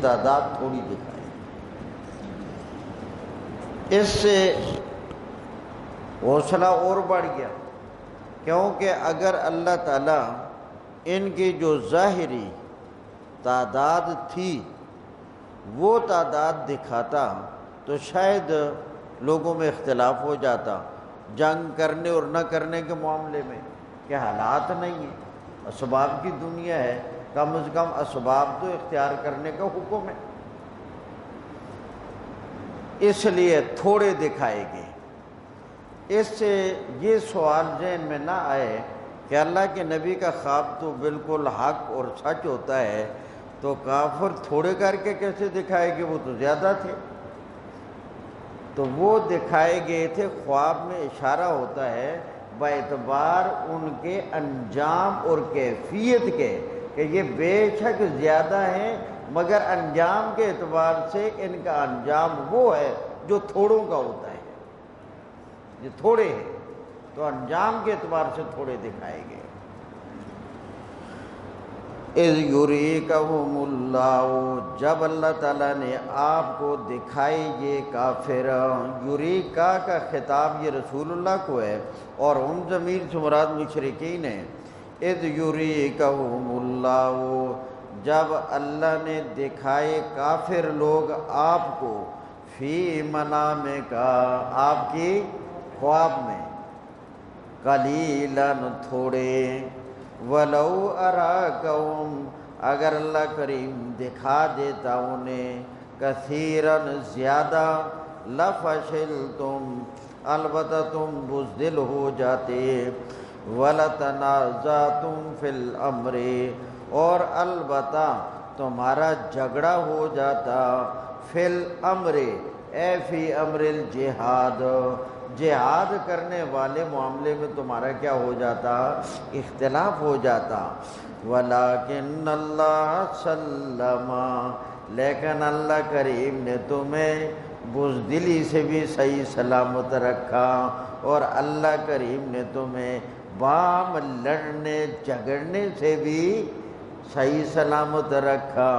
تعداد تھوڑی دکھائے. اس سے حوصلہ اور بڑھ گیا، کیونکہ اگر اللہ تعالیٰ ان کی جو ظاہری تعداد تھی وہ تعداد دکھاتا تو شاید لوگوں میں اختلاف ہو جاتا جنگ کرنے اور نہ کرنے کے معاملے میں، کہ حالات نہیں ہیں، اسباب کی دنیا ہے، کم از کم اسباب تو اختیار کرنے کا حکم ہے. اس لیے تھوڑے دکھائے گئے. اس سے یہ سوال ذہن میں نہ آئے کہ اللہ کے نبی کا خواب تو بالکل حق اور سچ ہوتا ہے، تو کافر تھوڑے کر کے کیسے دکھائے گے، وہ تو زیادہ تھے. تو وہ دکھائے گئے تھے. خواب میں اشارہ ہوتا ہے باعتبار ان کے انجام اور کیفیت کے، کہ یہ بے شک زیادہ ہیں مگر انجام کے اعتبار سے ان کا انجام وہ ہے جو تھوڑوں کا ہوتا ہے. یہ تھوڑے ہیں تو انجام کے اعتبار سے تھوڑے دکھائے گئے. اذ یریکہم اللہ، جب اللہ تعالیٰ نے آپ کو دکھائے یہ کافر. یریکا کا خطاب یہ رسول اللہ کو ہے اور ہم ضمیر سے مراد مشرکین ہیں. اذ یریکہم اللہ، جب اللہ نے دکھائے کافر لوگ آپ کو، فی منامکا، آپ کی خواب میں، قلیلاً تھوڑے، ولو اراکہم، اگر اللہ کریم دکھا دیتا انہیں، کثیراً زیادہ، لفشلتم، البتہ تم بزدل ہو جاتے، ولتنازعتم فی الامر، اور البتہ تمہارا جھگڑا ہو جاتا، فی الامر اے فی امر الجہاد، جہاد کرنے والے معاملے میں تمہارا کیا ہو جاتا، اختلاف ہو جاتا. ولیکن اللہ سلم، لیکن اللہ کریم نے تمہیں بزدلی سے بھی صحیح سلامت رکھا، اور اللہ کریم نے تمہیں بام لڑنے جھگڑنے سے بھی صحیح سلامت رکھا.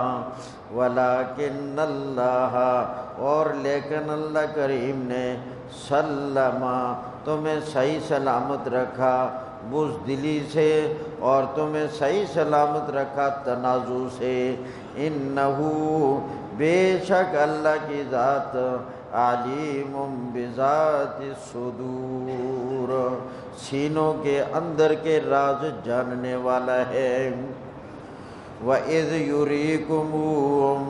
ولیکن اللہ، اور لیکن اللہ کریم نے، سلم، تمہیں صحیح سلامت رکھا بزدلی سے، اور تمہیں صحیح سلامت رکھا تنازع سے. انہو، بے شک اللہ کی ذات، علیم بذات الصدور، سینوں کے اندر کے راز جاننے والا ہے. وَإِذْ يُرِيكُمُوهُمْ،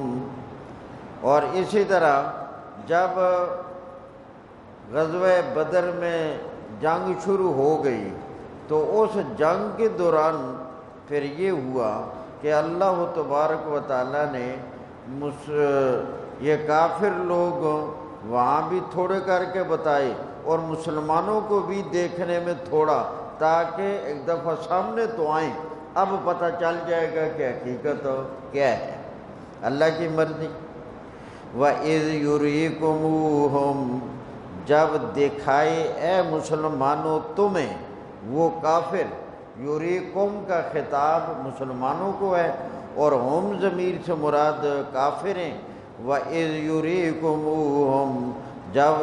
اور اسی طرح جب غزوہ بدر میں جنگ شروع ہو گئی تو اس جنگ کے دوران پھر یہ ہوا کہ اللہ تبارک و تعالیٰ نے یہ کافر لوگ وہاں بھی تھوڑے کر کے بتائے اور مسلمانوں کو بھی دیکھنے میں تھوڑا، تاکہ ایک دفعہ سامنے تو آئیں، اب پتہ چل جائے گا کہ حقیقت کیا ہے، اللہ کی مرضی. وَإِذْ يُرِيكُمُوهُمْ، جب دکھائے اے مسلمانوں تمہیں وہ کافر. یُرِيكُمْ کا خطاب مسلمانوں کو ہے اور ہم ضمیر سے مراد کافر ہیں. وَإِذْ يُرِيكُمُوهُمْ، جب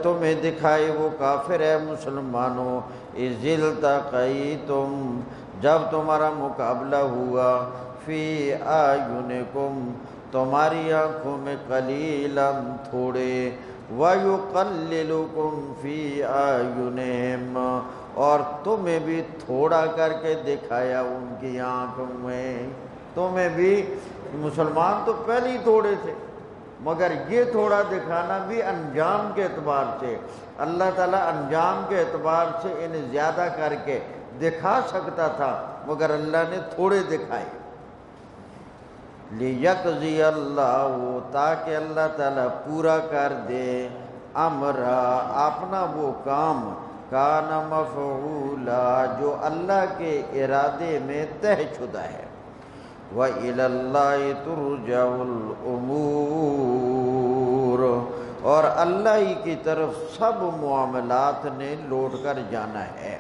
تمہیں دکھائے وہ کافر ہے مسلمانوں، اِذِ الْتَقَيْتُمْ، جب تمہارا مقابلہ ہوا، فی اعینکم، تمہاری آنکھوں میں، قلیلاً تھوڑے، وَيُقَلِّلُكُمْ فی اعینہم، اور تمہیں بھی تھوڑا کر کے دکھایا ان کی آنکھوں میں. تمہیں بھی، مسلمان تو پہلے ہی تھوڑے تھے مگر یہ تھوڑا دکھانا بھی انجام کے اعتبار سے، اللہ تعالیٰ انجام کے اعتبار سے انہیں زیادہ کر کے دکھا سکتا تھا مگر اللہ نے تھوڑے دکھائے. لِيَقْضِيَ اللَّهُ، تاکہ اللہ تعالیٰ پورا کر دے، امرا، اپنا وہ کام، کان مفعولا، جو اللہ کے ارادے میں طے شدہ ہے. وَإِلَى اللَّهِ تُرْجَعُ الْأُمُورُ، اور اللہ ہی کی طرف سب معاملات نے لوٹ کر جانا ہے.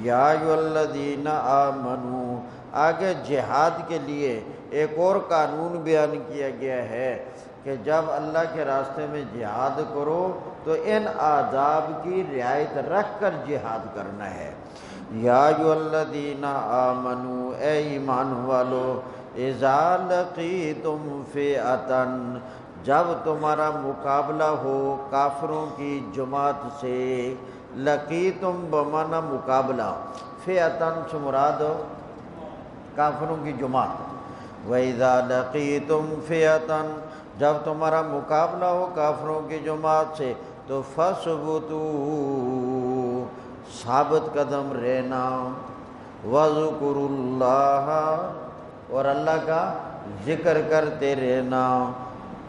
یا ایھا الذین آمنوا، آگے جہاد کے لیے ایک اور قانون بیان کیا گیا ہے کہ جب اللہ کے راستے میں جہاد کرو تو ان آداب کی رعایت رکھ کر جہاد کرنا ہے۔ یا ایھا الذین آمنو، اے ایمان والو، اذا لقیتم فئۃ، جب تمہارا مقابلہ ہو کافروں کی جماعت سے، لقیتم بمعنی مقابلہ، فئۃ سے مراد کافروں کی جماعت، وَإِذَا لَقِيتُمْ فِئَةً، جب تمہارا مقابلہ ہو کافروں کی جماعت سے تو فَاثْبُتُوا، ثابت قدم رہنا، وَاذْكُرُوا اللَّهَ، اور اللہ کا ذکر کرتے رہنا،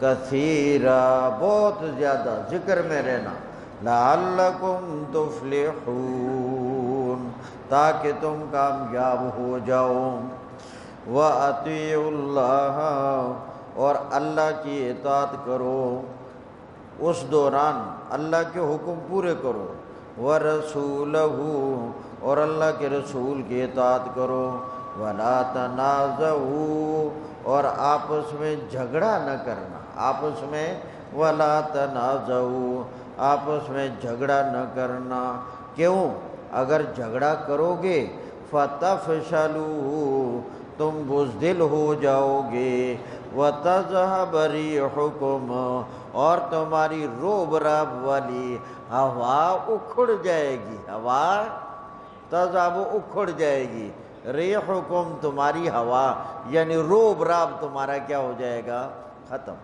کثیرا، بہت زیادہ ذکر میں رہنا، لَعَلَّكُمْ تُفْلِحُونَ، تاکہ تم کامیاب ہو جاؤ، وَأَطِیعُوا اللَّهَ، اور اللہ کی اطاعت کرو، اس دوران اللہ کے حکم پورے کرو، وَرَسُولَهُ، اور اللہ کے رسول کی اطاعت کرو، وَلَا تَنَازَعُوا، اور آپس میں جھگڑا نہ کرنا، آپس میں وَلَا تَنَازَعُوا، آپس میں جھگڑا نہ کرنا، کیوں؟ اگر جھگڑا کرو گے فَتَفْشَلُوا، تم بزدل ہو جاؤ گے، وَتَذْهَبَ رِيحُكُمْ، اور تمہاری روب راب والی ہوا اکھڑ جائے گی، ہوا تذہب اکھڑ جائے گی، ریحکم تمہاری ہوا، یعنی روب راب تمہارا کیا ہو جائے گا؟ ختم۔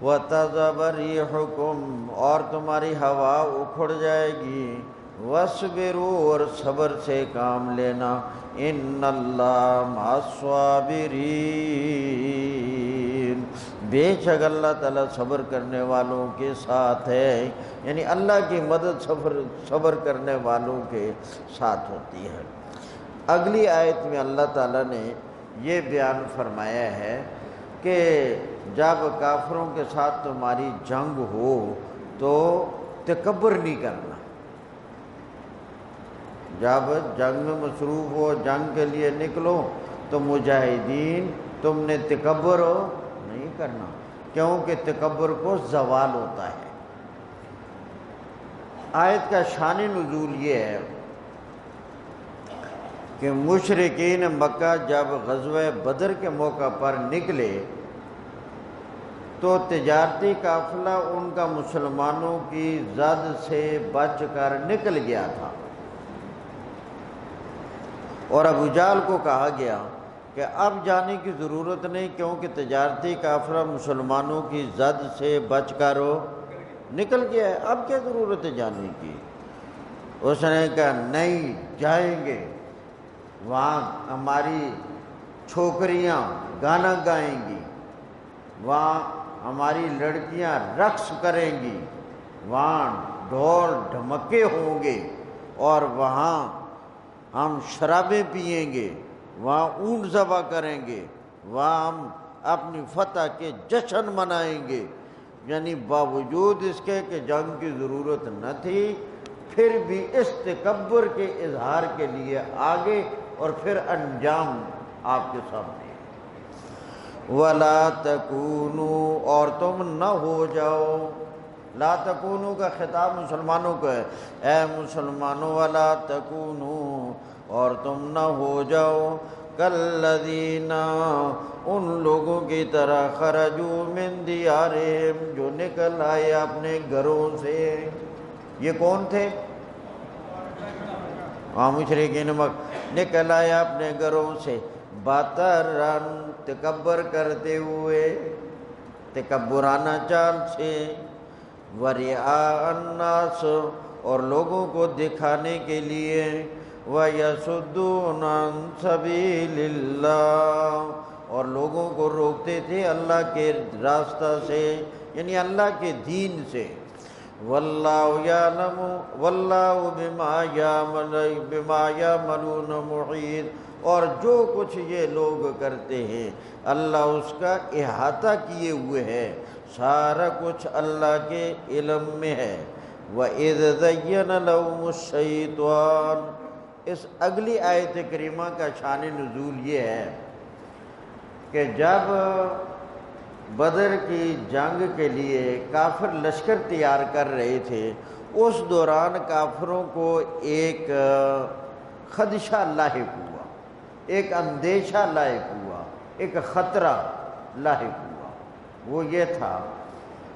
وَتَذْهَبَ رِيحُكُمْ، اور تمہاری ہوا اکھڑ جائے گی، وَاصْبِرُوا، اور صبر سے کام لینا، إِنَّ اللَّهَ مَعَ الصَّابِرِينَ، بے شک اللہ تعالیٰ صبر کرنے والوں کے ساتھ ہے، یعنی اللہ کی مدد صبر کرنے والوں کے ساتھ ہوتی ہے۔ اگلی آیت میں اللہ تعالیٰ نے یہ بیان فرمایا ہے کہ جب کافروں کے ساتھ تمہاری جنگ ہو تو تکبر نہیں کرنا، جب جنگ میں مصروف ہو، جنگ کے لیے نکلو تو مجاہدین تم نے تکبر نہیں کرنا، کیونکہ تکبر کو زوال ہوتا ہے۔ آیت کا شان نزول یہ ہے کہ مشرکین مکہ جب غزوہ بدر کے موقع پر نکلے تو تجارتی قافلہ ان کا مسلمانوں کی زد سے بچ کر نکل گیا تھا، اور ابو جہل کو کہا گیا کہ اب جانے کی ضرورت نہیں، کیونکہ تجارتی قافلہ مسلمانوں کی زد سے بچ کر نکل گیا ہے، اب کیا ضرورت ہے جانے کی؟ اس نے کہا نہیں جائیں گے، وہاں ہماری چھوکریاں گانا گائیں گی، وہاں ہماری لڑکیاں رقص کریں گی، وہاں ڈھول ڈھمکے ہوں گے، اور وہاں ہم شرابیں پئیں گے، وہاں اونٹ ذبح کریں گے، وہاں ہم اپنی فتح کے جشن منائیں گے۔ یعنی باوجود اس کے کہ جنگ کی ضرورت نہ تھی، پھر بھی اس تکبر کے اظہار کے لیے آگے، اور پھر انجام آپ کے سامنے۔ وَلَا تَكُونُوا، اور تم نہ ہو جاؤ، لا تکونو کا خطاب مسلمانوں کو ہے، اے مسلمانوں وَلَا تَكُونُوا، اور تم نہ ہو جاؤ، کالذین، ان لوگوں کی طرح، خرجوا من دیارہم، جو نکل آئے اپنے گھروں سے۔ یہ کون تھے؟ مشرکین مکہ، نکل آئے اپنے گھروں سے، بطرًا، تکبر کرتے ہوئے، تکبرانہ چال سے، ورئاء الناس، اور لوگوں کو دکھانے کے لیے، وَيَصُدُّونَ عَن سَبِيلِ اللَّهِ، اور لوگوں کو روکتے تھے اللہ کے راستہ سے، یعنی اللہ کے دین سے۔ وَاللَّهُ يَعْلَمُ وَاللَّهُ بِمَا يَعْمَلُونَ مُحِيطٌ، اور جو کچھ یہ لوگ کرتے ہیں اللہ اس کا احاطہ کیے ہوئے ہے، سارا کچھ اللہ کے علم میں ہے۔ وَإِذْ زَيَّنَ لَهُمُ الشَّيْطَانُ، اس اگلی آیت کریمہ کا شان نزول یہ ہے کہ جب بدر کی جنگ کے لیے کافر لشکر تیار کر رہے تھے، اس دوران کافروں کو ایک خدشہ لاحق ہوا، ایک اندیشہ لاحق ہوا، ایک خطرہ لاحق ہوا۔ وہ یہ تھا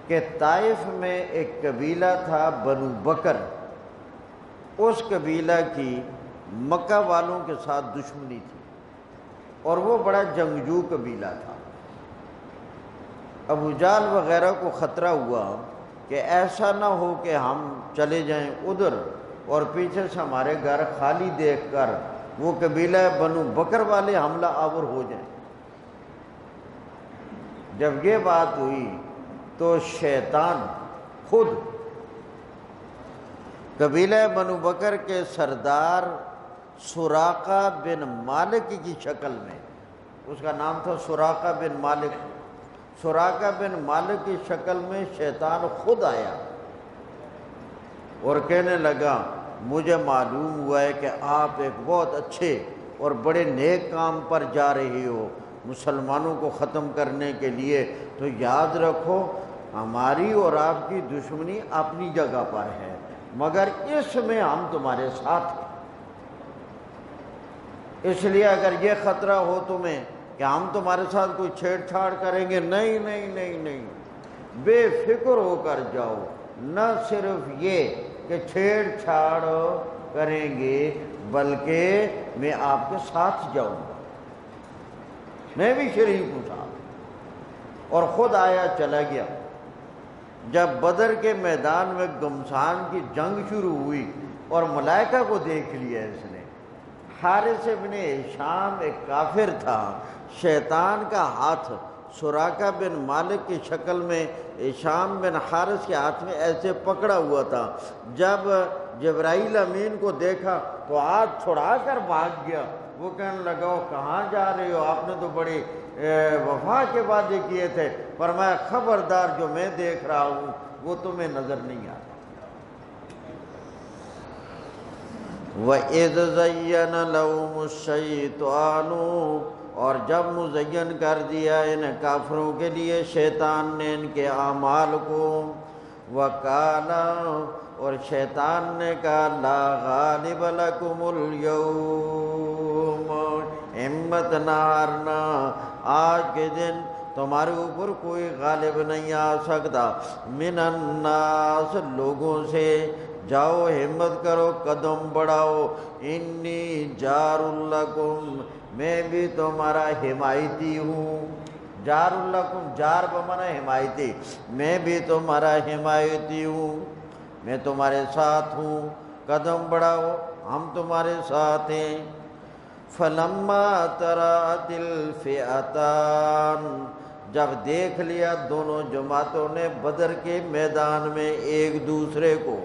کہ طائف میں ایک قبیلہ تھا بنو بکر، اس قبیلہ کی مکہ والوں کے ساتھ دشمنی تھی اور وہ بڑا جنگجو قبیلہ تھا۔ ابو جہل وغیرہ کو خطرہ ہوا کہ ایسا نہ ہو کہ ہم چلے جائیں ادھر اور پیچھے سے ہمارے گھر خالی دیکھ کر وہ قبیلہ بنو بکر والے حملہ آور ہو جائیں۔ جب یہ بات ہوئی تو شیطان خود قبیلہ بنو بکر کے سردار سراقہ بن مالک کی شکل میں، اس کا نام تھا سراقہ بن مالک، سراقہ بن مالک کی شکل میں شیطان خود آیا اور کہنے لگا مجھے معلوم ہوا ہے کہ آپ ایک بہت اچھے اور بڑے نیک کام پر جا رہے ہو مسلمانوں کو ختم کرنے کے لیے، تو یاد رکھو ہماری اور آپ کی دشمنی اپنی جگہ پر ہے، مگر اس میں ہم تمہارے ساتھ ہیں۔ اس لیے اگر یہ خطرہ ہو تمہیں کہ ہم تمہارے ساتھ کوئی چھیڑ چھاڑ کریں گے، نہیں نہیں نہیں نہیں، بے فکر ہو کر جاؤ، نہ صرف یہ کہ چھیڑ چھاڑ کریں گے بلکہ میں آپ کے ساتھ جاؤں گا، میں بھی شریک ہوں صاحب۔ اور خود آیا چلا گیا۔ جب بدر کے میدان میں گمسان کی جنگ شروع ہوئی اور ملائکہ کو دیکھ لیا اس نے، حارث ابن ہشام ایک کافر تھا، شیطان کا ہاتھ سراقہ بن مالک کی شکل میں ہشام بن حارث کے ہاتھ میں ایسے پکڑا ہوا تھا، جب جبرائیل امین کو دیکھا تو ہاتھ چھڑا کر بھاگ گیا۔ وہ کہنے لگا وہ کہاں جا رہے ہو، آپ نے تو بڑے وفا کے وعدے کیے تھے۔ فرمایا خبردار، جو میں دیکھ رہا ہوں وہ تمہیں نظر نہیں آتا۔ وَإِذْ زَيَّنَ لَهُمُ الشَّيْطَانُ، اور جب مزین کر دیا ان کافروں کے لیے شیطان نے ان کے اعمال کو، وَقَالَ، اور شیطان نے کہا لَا غَالِبَ لَكُمُ الْيَوْمَ، ہمت نہ ہارنا، آج کے دن تمہارے اوپر کوئی غالب نہیں آ سکتا، من الناس، لوگوں سے، جاؤ ہمت کرو، قدم بڑھاؤ، انی جار لکم، میں بھی تمہارا حمایتی ہوں، جار لکم، جار بمعنی حمایتی، میں بھی تمہارا حمایتی ہوں، میں تمہارے ساتھ ہوں، قدم بڑھاؤ، ہم تمہارے ساتھ ہیں۔ فلما ترات الفئتان، جب دیکھ لیا دونوں جماعتوں نے بدر کے میدان میں ایک دوسرے کو،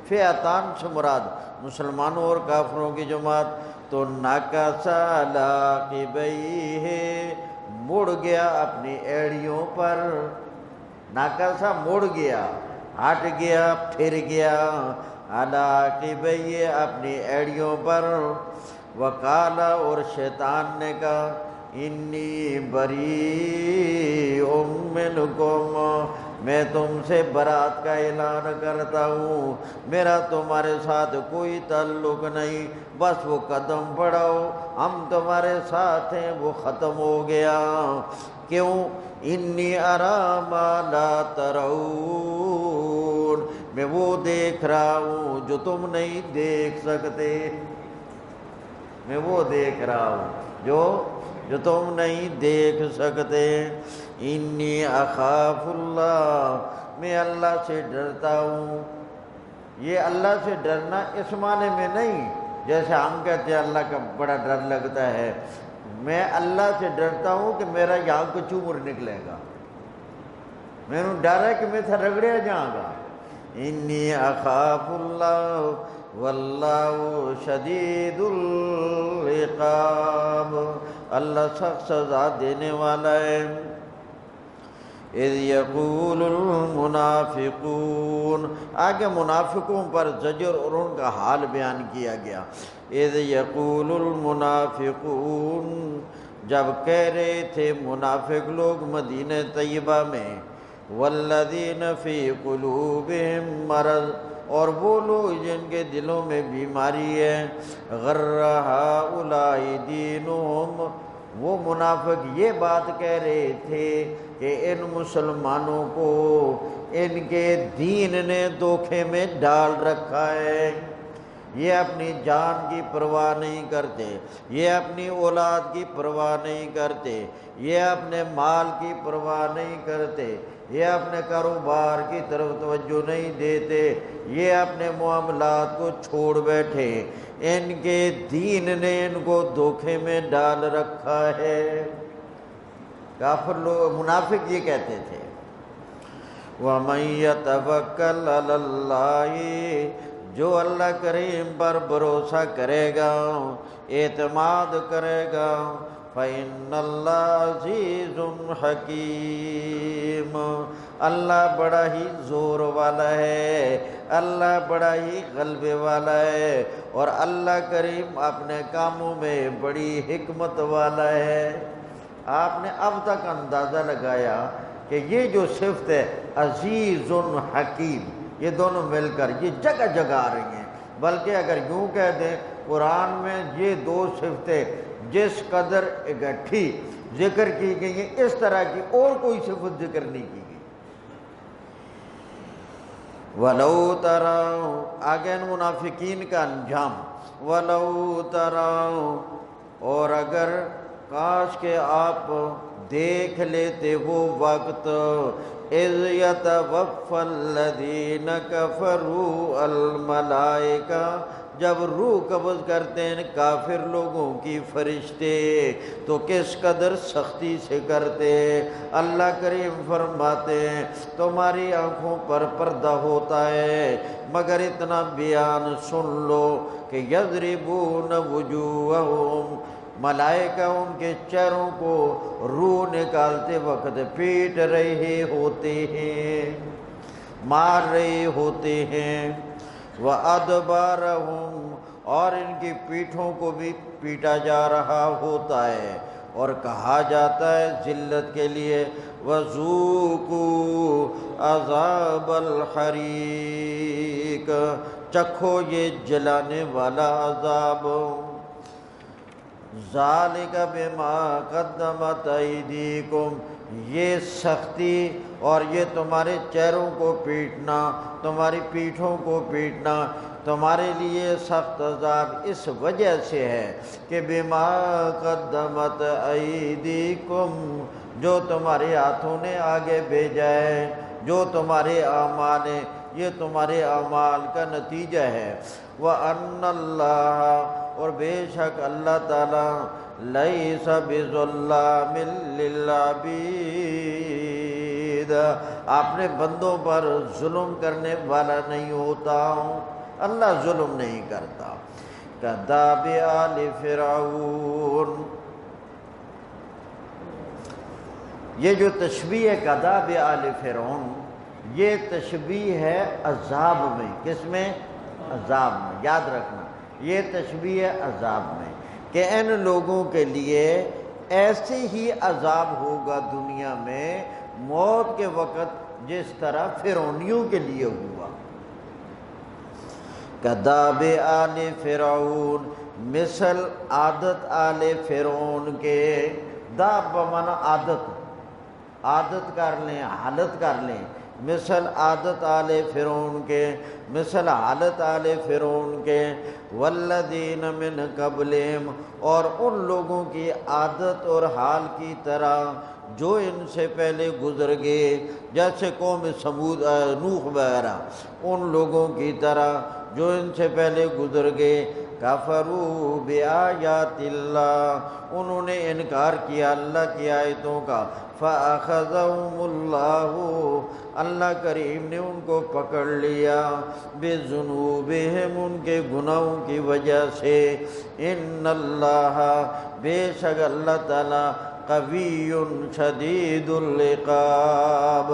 فئتان سے مراد مسلمانوں اور کافروں کی جماعت، تو نکص علی عقبیہ، مڑ گیا اپنی ایڑیوں پر، نکص مڑ گیا، ہٹ گیا، پھر گیا، علی عقبیہ اپنی ایڑیوں پر، وقال، اور شیطان نے کہا انی بریء منکم، میں تم سے برات کا اعلان کرتا ہوں، میرا تمہارے ساتھ کوئی تعلق نہیں، بس وہ قدم بڑھاؤ، ہم تمہارے ساتھ ہیں، وہ ختم ہو گیا۔ کیوں؟ انی اری ما لا ترون، میں وہ دیکھ رہا ہوں جو تم نہیں دیکھ سکتے، میں وہ دیکھ رہا ہوں جو تم نہیں دیکھ سکتے۔ انی اخاف اللہ، میں اللہ سے ڈرتا ہوں۔ یہ اللہ سے ڈرنا اس معنی میں نہیں جیسے ہم کہتے ہیں اللہ کا بڑا ڈر لگتا ہے، میں اللہ سے ڈرتا ہوں کہ میرا یہاں کو چومر نکلے گا، میں نے ڈر ہے کہ میں تھا رگڑیا جاؤں گا۔ انی اخاف اللہ واللہ شدید العقاب، اللہ سخت سزا دینے والا ہے۔ اذ یقول المنافقون، آگے منافقوں پر زجر اور ان کا حال بیان کیا گیا۔ اذ یقول المنافقون، جب کہہ رہے تھے منافق لوگ مدینہ طیبہ میں، والذین فی قلوبہم مرض، اور وہ لوگ جن کے دلوں میں بیماری ہے، غر ہؤلاء دینہم، وہ منافق یہ بات کہہ رہے تھے کہ ان مسلمانوں کو ان کے دین نے دھوکے میں ڈال رکھا ہے، یہ اپنی جان کی پرواہ نہیں کرتے، یہ اپنی اولاد کی پرواہ نہیں کرتے، یہ اپنے مال کی پرواہ نہیں کرتے، یہ اپنے کاروبار کی طرف توجہ نہیں دیتے، یہ اپنے معاملات کو چھوڑ بیٹھے، ان کے دین نے ان کو دھوکے میں ڈال رکھا ہے۔ کافر لوگ، منافق یہ کہتے تھے۔ وَمَن يَتَوَكَّلْ عَلَى اللَّهِ، جو اللہ کریم پر بھروسہ کرے گا، اعتماد کرے گا، فَإِنَّ اللَّهَ عَزِيزٌ حَكِيمٌ، اللہ بڑا ہی زور والا ہے، اللہ بڑا ہی غلبے والا ہے، اور اللہ کریم اپنے کاموں میں بڑی حکمت والا ہے۔ آپ نے اب تک اندازہ لگایا کہ یہ جو صفت ہے عزیز حکیم، یہ دونوں مل کر یہ جگہ جگہ آ رہی ہیں، بلکہ اگر یوں کہہ دیں قرآن میں یہ دو صفتیں جس قدر اکٹھی ذکر کی گئی ہیں، اس طرح کی اور کوئی صفت ذکر نہیں کی گئی۔ وَلَوْ تَرَوْا، آگے ان منافقین کا انجام، وَلَوْ تَرَوْا، اور اگر کاش کہ آپ دیکھ لیتے وہ وقت، اِذْ يَتَوَفَّى الَّذِينَ كَفَرُوا الْمَلَائِكَةَ، جب روح قبض کرتے ہیں کافر لوگوں کی فرشتے تو کس قدر سختی سے کرتے۔ اللہ کریم فرماتے ہیں تمہاری آنکھوں پر پردہ ہوتا ہے، مگر اتنا بیان سن لو کہ یضربون وجوہہم، ملائکہ ان کے چہروں کو روح نکالتے وقت پیٹ رہے ہوتے ہیں، مار رہے ہوتے ہیں، وَأَدْبَارَهُمْ، اور ان کی پیٹھوں کو بھی پیٹا جا رہا ہوتا ہے، اور کہا جاتا ہے ذلت کے لیے وَذُوقُوا عَذَابَ الْحَرِيقِ، چکھو یہ جلانے والا عذاب، ذَلِكَ بِمَا قَدَّمَتْ أَيْدِيكُمْ، یہ سختی اور یہ تمہارے چہروں کو پیٹنا، تمہاری پیٹھوں کو پیٹنا تمہارے لیے سخت عذاب اس وجہ سے ہے کہ بِمَا قَدَّمَتْ أَيْدِيكُمْ، جو تمہارے ہاتھوں نے آگے بھیجا ہے، جو تمہارے اعمال ہیں، یہ تمہارے اعمال کا نتیجہ ہے۔ وَأَنَّ اللَّهَ، اور بے شک اللہ تعالیٰ، لَيْسَ بِظَلَّامٍ لِّلْعَبِيدِ، اپنے بندوں پر ظلم کرنے والا نہیں ہوتا، اللہ ظلم نہیں کرتا۔ كَدَابِ آلِ فرعون، یہ جو تشبیہ ہے کداب آل فرعون، یہ تشبیہ ہے عذاب میں، کس میں؟ عذاب میں، یاد رکھنا یہ تشبیہ ہے عذاب میں، کہ ان لوگوں کے لیے ایسے ہی عذاب ہوگا دنیا میں موت کے وقت جس طرح فرعونیوں کے لیے ہوا۔ کداب آل فرعون، مثل عادت آل فرعون کے، داب بمعنی عادت، عادت کر لیں، حالت کر لیں، مثل عادت آل فرعون کے، مثل حالت آل فرعون کے، والذین من قبلہم، اور ان لوگوں کی عادت اور حال کی طرح جو ان سے پہلے گزر گئے، جیسے قوم سمود، نوح وغیرہ، ان لوگوں کی طرح جو ان سے پہلے گزر گئے، کفروا بآیات اللہ، انہوں نے انکار کیا اللہ کی آیتوں کا، فَأَخَذَهُمُ اللَّهُ، اللہ کریم نے ان کو پکڑ لیا، بِذُنُوبِهِمْ، ان کے گناہوں کی وجہ سے، اِنَّ اللَّهَ، بے شک اللہ تعالیٰ، قوی شدید العقاب،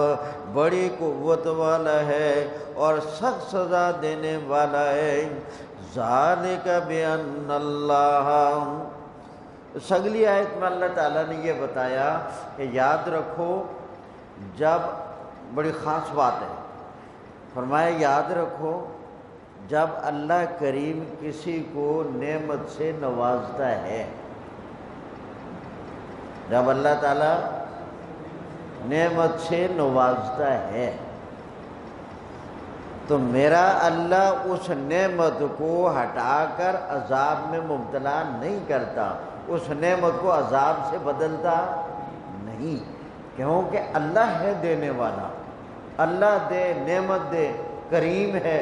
بڑی قوت والا ہے اور سخت سزا دینے والا ہے۔ ذالک بأن اللہ، اس اگلی آیت میں اللہ تعالیٰ نے یہ بتایا کہ یاد رکھو، جب بڑی خاص بات ہے، فرمایا یاد رکھو جب اللہ کریم کسی کو نعمت سے نوازتا ہے، جب اللہ تعالیٰ نعمت سے نوازتا ہے تو میرا اللہ اس نعمت کو ہٹا کر عذاب میں مبتلا نہیں کرتا، اس نعمت کو عذاب سے بدلتا نہیں، کیونکہ اللہ ہے دینے والا، اللہ دے نعمت دے، کریم ہے،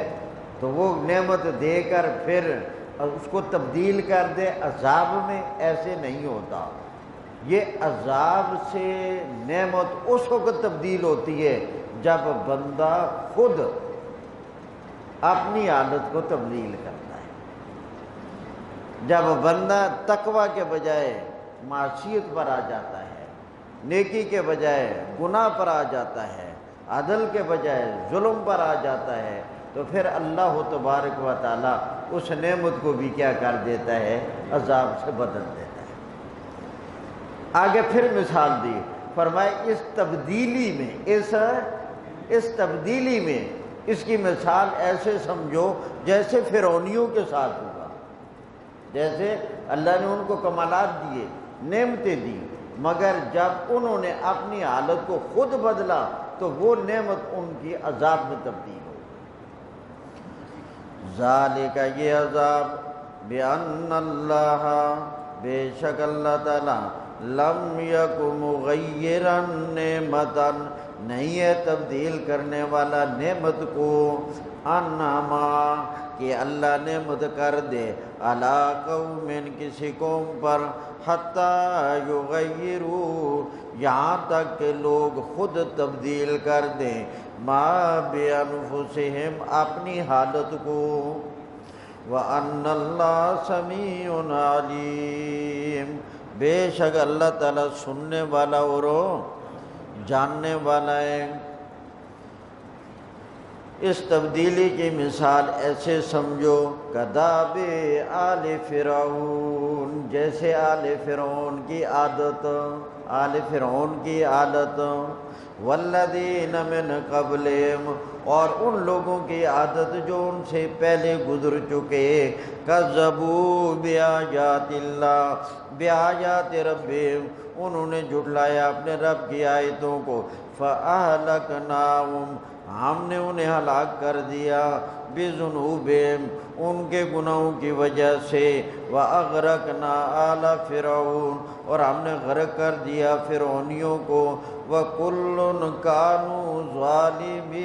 تو وہ نعمت دے کر پھر اس کو تبدیل کر دے عذاب میں، ایسے نہیں ہوتا۔ یہ عذاب سے نعمت اس وقت تبدیل ہوتی ہے جب بندہ خود اپنی حالت کو تبدیل کرتا ہے، جب بندہ تقوی کے بجائے معصیت پر آ جاتا ہے، نیکی کے بجائے گناہ پر آ جاتا ہے، عدل کے بجائے ظلم پر آ جاتا ہے، تو پھر اللہ تبارک و تعالیٰ اس نعمت کو بھی کیا کر دیتا ہے، عذاب سے بدل دیتا ہے۔ آگے پھر مثال دی، فرمائے اس تبدیلی میں، اس تبدیلی میں اس کی مثال ایسے سمجھو جیسے فرعونیوں کے ساتھ ہوا، جیسے اللہ نے ان کو کمالات دیے، نعمتیں دی، مگر جب انہوں نے اپنی حالت کو خود بدلا تو وہ نعمت ان کی عذاب میں تبدیل ہو۔ ذالک، یہ عذاب، بأن اللہ، بے شک اللہ تعالیٰ، لم یک مغیرا نعمتا، نہیں ہے تبدیل کرنے والا نعمت کو، انما، کہ اللہ نعمت کر دے، علی قوم، کسی قوم پر، حتی یغیروا، یہاں تک کہ لوگ خود تبدیل کر دیں، ما بانفسہم، اپنی حالت کو، وَأَنَّ اللَّهَ سَمِيعٌ عَلِيمٌ، بے شک اللہ تعالیٰ سننے والا اور جاننے والا ہے۔ اس تبدیلی کی مثال ایسے سمجھو، کداب آل فرعون، جیسے آل فرعون کی عادت، آل فرعون کی عادت، والذین من قبلہم، اور ان لوگوں کی عادت جو ان سے پہلے گزر چکے، کذبوا بآیات اللہ، بآیات ربہم، انہوں نے جھٹلایا اپنے رب کی آیتوں کو، فأہلکناہم، ہم نے انہیں ہلاک کر دیا، بذنوبہم، ان کے گناہوں کی وجہ سے، وأغرقنا آل فرعون، اور ہم نے غرق کر دیا فرعونیوں کو، وَكُلٌّ كَانُوا ظَالِمِينَ،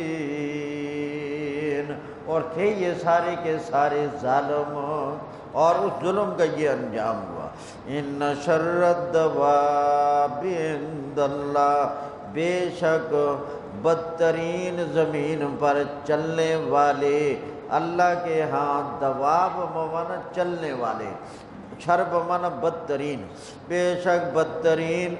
اور تھے یہ سارے کے سارے ظالم، اور اس ظلم کا یہ انجام ہوا۔ ان شر الدواب عند اللہ، بے شک بدترین زمین پر چلنے والے اللہ کے ہاں، دواب بمعنی چلنے والے، شر بمعنی بدترین، بے شک بدترین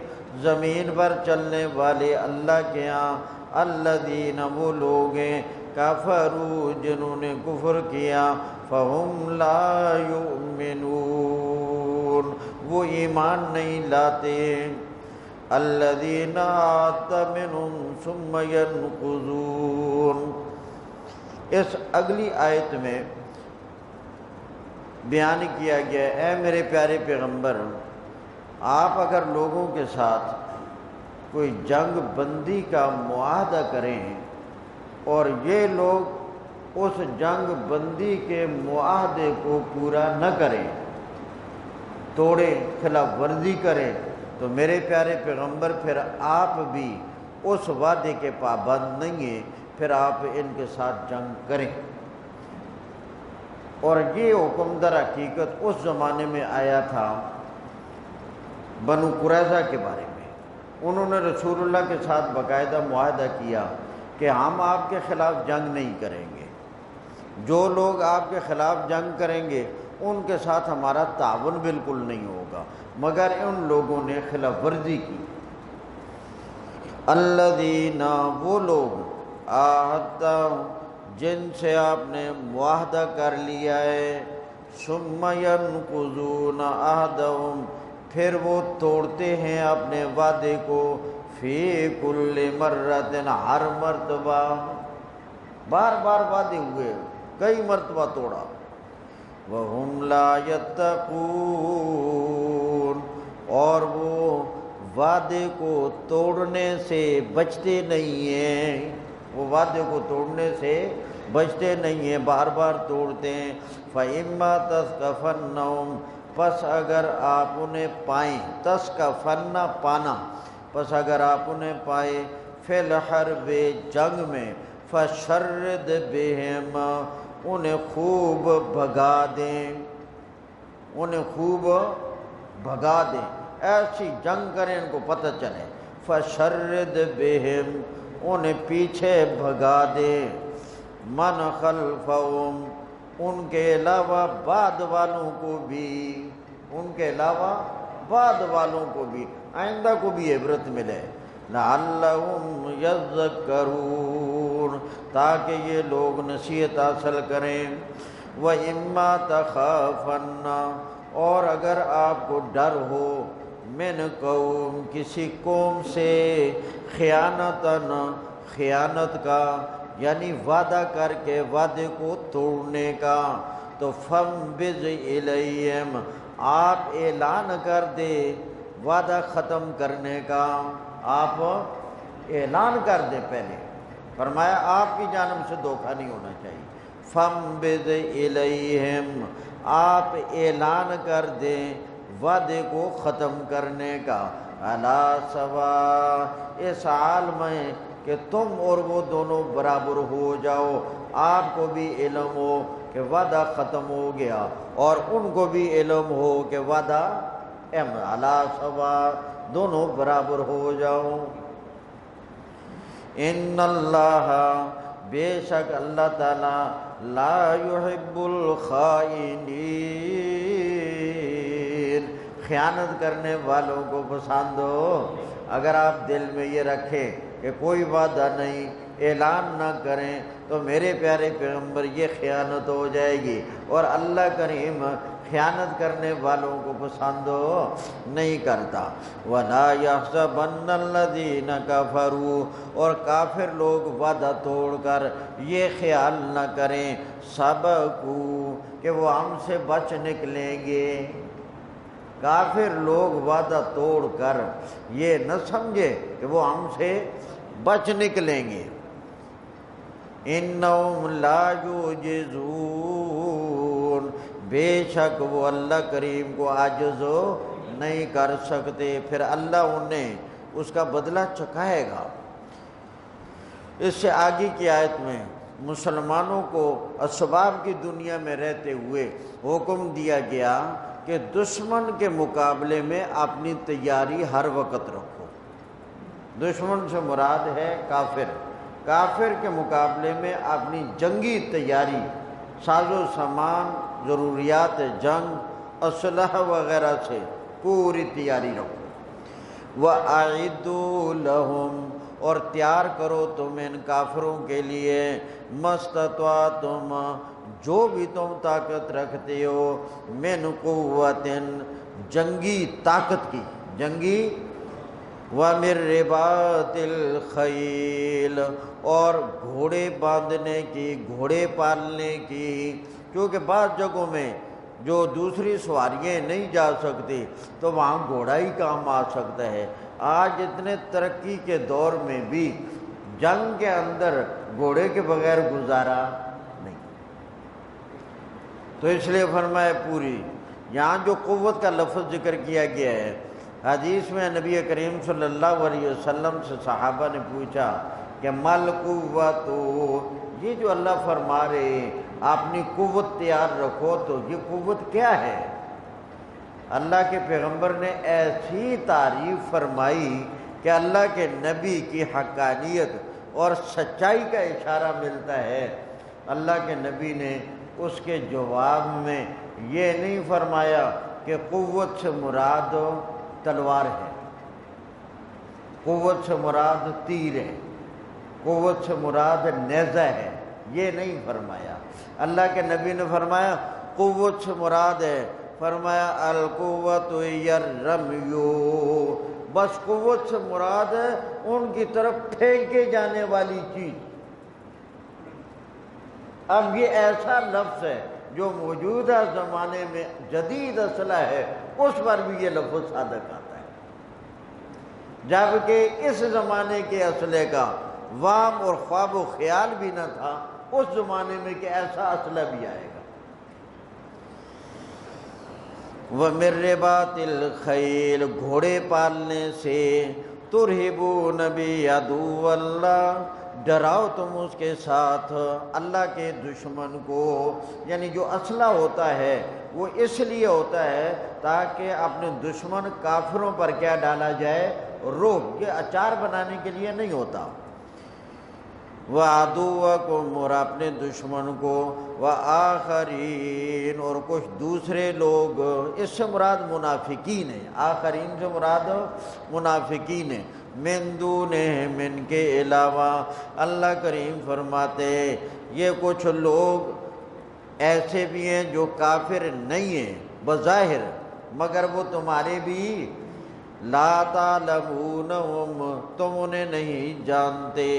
زمین پر چلنے والے اللہ کے ہاں، الذین، وہ لوگ ہیں، کفروا، جنہوں نے کفر کیا، فہم لا یؤمنون، وہ ایمان نہیں لاتے، الذین عاہدت منہم ثم ینقضون۔ اس اگلی آیت میں بیان کیا گیا، اے میرے پیارے پیغمبر، آپ اگر لوگوں کے ساتھ کوئی جنگ بندی کا معاہدہ کریں اور یہ لوگ اس جنگ بندی کے معاہدے کو پورا نہ کریں، توڑیں، خلاف ورزی کریں، تو میرے پیارے پیغمبر پھر آپ بھی اس وعدے کے پابند نہیں ہیں، پھر آپ ان کے ساتھ جنگ کریں۔ اور یہ حکم در حقیقت اس زمانے میں آیا تھا بنو قریظہ کے بارے میں، انہوں نے رسول اللہ کے ساتھ باقاعدہ معاہدہ کیا کہ ہم آپ کے خلاف جنگ نہیں کریں گے، جو لوگ آپ کے خلاف جنگ کریں گے ان کے ساتھ ہمارا تعاون بالکل نہیں ہوگا، مگر ان لوگوں نے خلاف ورزی کی۔ الذین، وہ لوگ عاہدتم، جن سے آپ نے معاہدہ کر لیا ہے، ثم ینقضون عہدہم، پھر وہ توڑتے ہیں اپنے وعدے کو، فی کل مرۃ، ہر مرتبہ، بار بار وعدے ہوئے، کئی مرتبہ توڑا، وَهُمْ لَا يَتَّقُونَ، اور وہ وعدے کو توڑنے سے بچتے نہیں ہیں، وہ وعدے کو توڑنے سے بچتے نہیں ہیں، بار بار توڑتے ہیں۔ فَإِمَّا تَثْقَفَنَّهُمْ، پس اگر آپ انہیں پائیں، تثقفن پانا، پس اگر آپ انہیں پائے، فی الحرب، جنگ میں، فشرد بہم، انہیں خوب بھگا دیں، انہیں خوب بھگا دیں، ایسی جنگ کریں ان کو پتہ چلے، فشرد بہم، انہیں پیچھے بھگا دیں، من خلفہم، ان کے علاوہ بعد والوں کو بھی، ان کے علاوہ بعد والوں کو بھی، آئندہ کو بھی عبرت ملے، لعلہم یذکرون، تاکہ یہ لوگ نصیحت حاصل کریں۔ وَإِمَّا تَخَافَنَّ، اور اگر آپ کو ڈر ہو، من قوم، کسی قوم سے، خیانتاً، خیانت کا، یعنی وعدہ کر کے وعدے کو توڑنے کا، تو فَانبِذْ إِلَيْهِمْ، آپ اعلان کر دے وعدہ ختم کرنے کا، آپ اعلان کر دیں پہلے، فرمایا آپ کی جانب سے دھوکہ نہیں ہونا چاہیے، فَانبِذْ إِلَيْهِمْ، آپ اعلان کر دیں وعدے کو ختم کرنے کا، عَلَىٰ سَوَاءٍ، اس حال میں کہ تم اور وہ دونوں برابر ہو جاؤ، آپ کو بھی علم ہو کہ وعدہ ختم ہو گیا اور ان کو بھی علم ہو کہ وعدہ عَلَىٰ سَوَاءٍ، دونوں برابر ہو جاؤ۔ ان اللہ، بے شک اللہ تعالیٰ، لا يحب الخائنین، خیانت کرنے والوں کو پسند ہو۔ اگر آپ دل میں یہ رکھیں کہ کوئی وعدہ نہیں، اعلان نہ کریں، تو میرے پیارے پیغمبر یہ خیانت ہو جائے گی، اور اللہ کریم خیانت کرنے والوں کو پسند نہیں کرتا۔ وَلَا يَحْسَبَنَّ الَّذِينَ كَفَرُوا، اور کافر لوگ وعدہ توڑ کر یہ خیال نہ کریں، سبقوا، کہ وہ ہم سے بچ نکلیں گے۔ کافر لوگ وعدہ توڑ کر یہ نہ سمجھے کہ وہ ہم سے بچ نکلیں گے۔ اِنَّهُمْ لَا يُعْجِزُونَ، بے شک وہ اللہ کریم کو عاجز نہیں کر سکتے، پھر اللہ انہیں اس کا بدلہ چکھائے گا۔ اس سے آگے کی آیت میں مسلمانوں کو اسباب کی دنیا میں رہتے ہوئے حکم دیا گیا کہ دشمن کے مقابلے میں اپنی تیاری ہر وقت رکھو۔ دشمن سے مراد ہے کافر، کافر کے مقابلے میں اپنی جنگی تیاری، ساز و سامان، ضروریات جنگ، اسلحہ وغیرہ سے پوری تیاری رکھو۔ وَأَعِدُّوا لَهُمْ، اور تیار کرو تم ان کافروں کے لیے، مَسْتَطَعْتُمْ، جو بھی تم طاقت رکھتے ہو، من قوت، جنگی طاقت کی، جنگی، وَمِن رِّبَاطِ الْخَيْلِ، اور گھوڑے باندھنے کی، گھوڑے پالنے کی، کیونکہ بعض جگہوں میں جو دوسری سواریاں نہیں جا سکتی تو وہاں گھوڑا ہی کام آ سکتا ہے۔ آج اتنے ترقی کے دور میں بھی جنگ کے اندر گھوڑے کے بغیر گزارا نہیں، تو اس لیے فرمایا پوری، یہاں جو قوت کا لفظ ذکر کیا گیا ہے، حدیث میں نبی کریم صلی اللہ علیہ وسلم سے صحابہ نے پوچھا کہ مل قوت، یہ جو اللہ فرما رہے اپنی قوت تیار رکھو، تو یہ قوت کیا ہے؟ اللہ کے پیغمبر نے ایسی تعریف فرمائی کہ اللہ کے نبی کی حقانیت اور سچائی کا اشارہ ملتا ہے۔ اللہ کے نبی نے اس کے جواب میں یہ نہیں فرمایا کہ قوت سے مراد تلوار ہے، قوت سے مراد تیر ہے، قوت سے مراد نیزہ ہے، یہ نہیں فرمایا۔ اللہ کے نبی نے فرمایا قوت سے مراد ہے، فرمایا القوت الرمیو، بس قوت سے مراد ہے ان کی طرف پھینکے جانے والی چیز۔ اب یہ ایسا لفظ ہے جو موجودہ زمانے میں جدید اسلحہ ہے، اس پر بھی یہ لفظ صادق آتا ہے، جبکہ اس زمانے کے اسلحے کا وام اور خواب و خیال بھی نہ تھا اس زمانے میں کہ ایسا اسلحہ بھی آئے گا۔ وَمِن رِّبَاطِ الْخَيْلِ، گھوڑے پالنے سے، تُرْهِبُونَ بِعَدُوِّ اللَّهِ، ڈراؤ تم اس کے ساتھ اللہ کے دشمن کو، یعنی جو اسلحہ ہوتا ہے وہ اس لیے ہوتا ہے تاکہ اپنے دشمن کافروں پر کیا ڈالا جائے، روب، یہ اچار بنانے کے لیے نہیں ہوتا۔ وَعَدُوَّكُمْ، اور اپنے دشمن کو، وَآخَرِينَ، اور کچھ دوسرے لوگ، اس سے مراد منافقین ہیں، آخرین سے مراد منافقین ہیں، من دونہم، ان کے علاوہ۔ اللہ کریم فرماتے یہ کچھ لوگ ایسے بھی ہیں جو کافر نہیں ہیں بظاہر، مگر وہ تمہارے بھی، لا تعلمونہم، تم انہیں نہیں جانتے،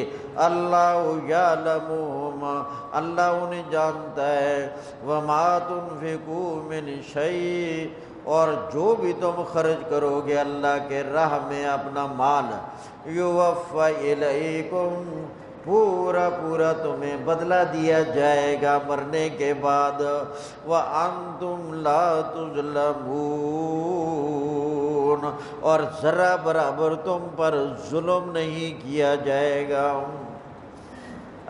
اللہ یعلمہم، اللہ انہیں جانتا ہے، وما تنفقوا من شیء، اور جو بھی تم خرچ کرو گے اللہ کے راہ میں اپنا مال، یوفی الیکم، پورا پورا تمہیں بدلہ دیا جائے گا مرنے کے بعد، وانتم لا تظلمون، اور ذرا برابر تم پر ظلم نہیں کیا جائے گا۔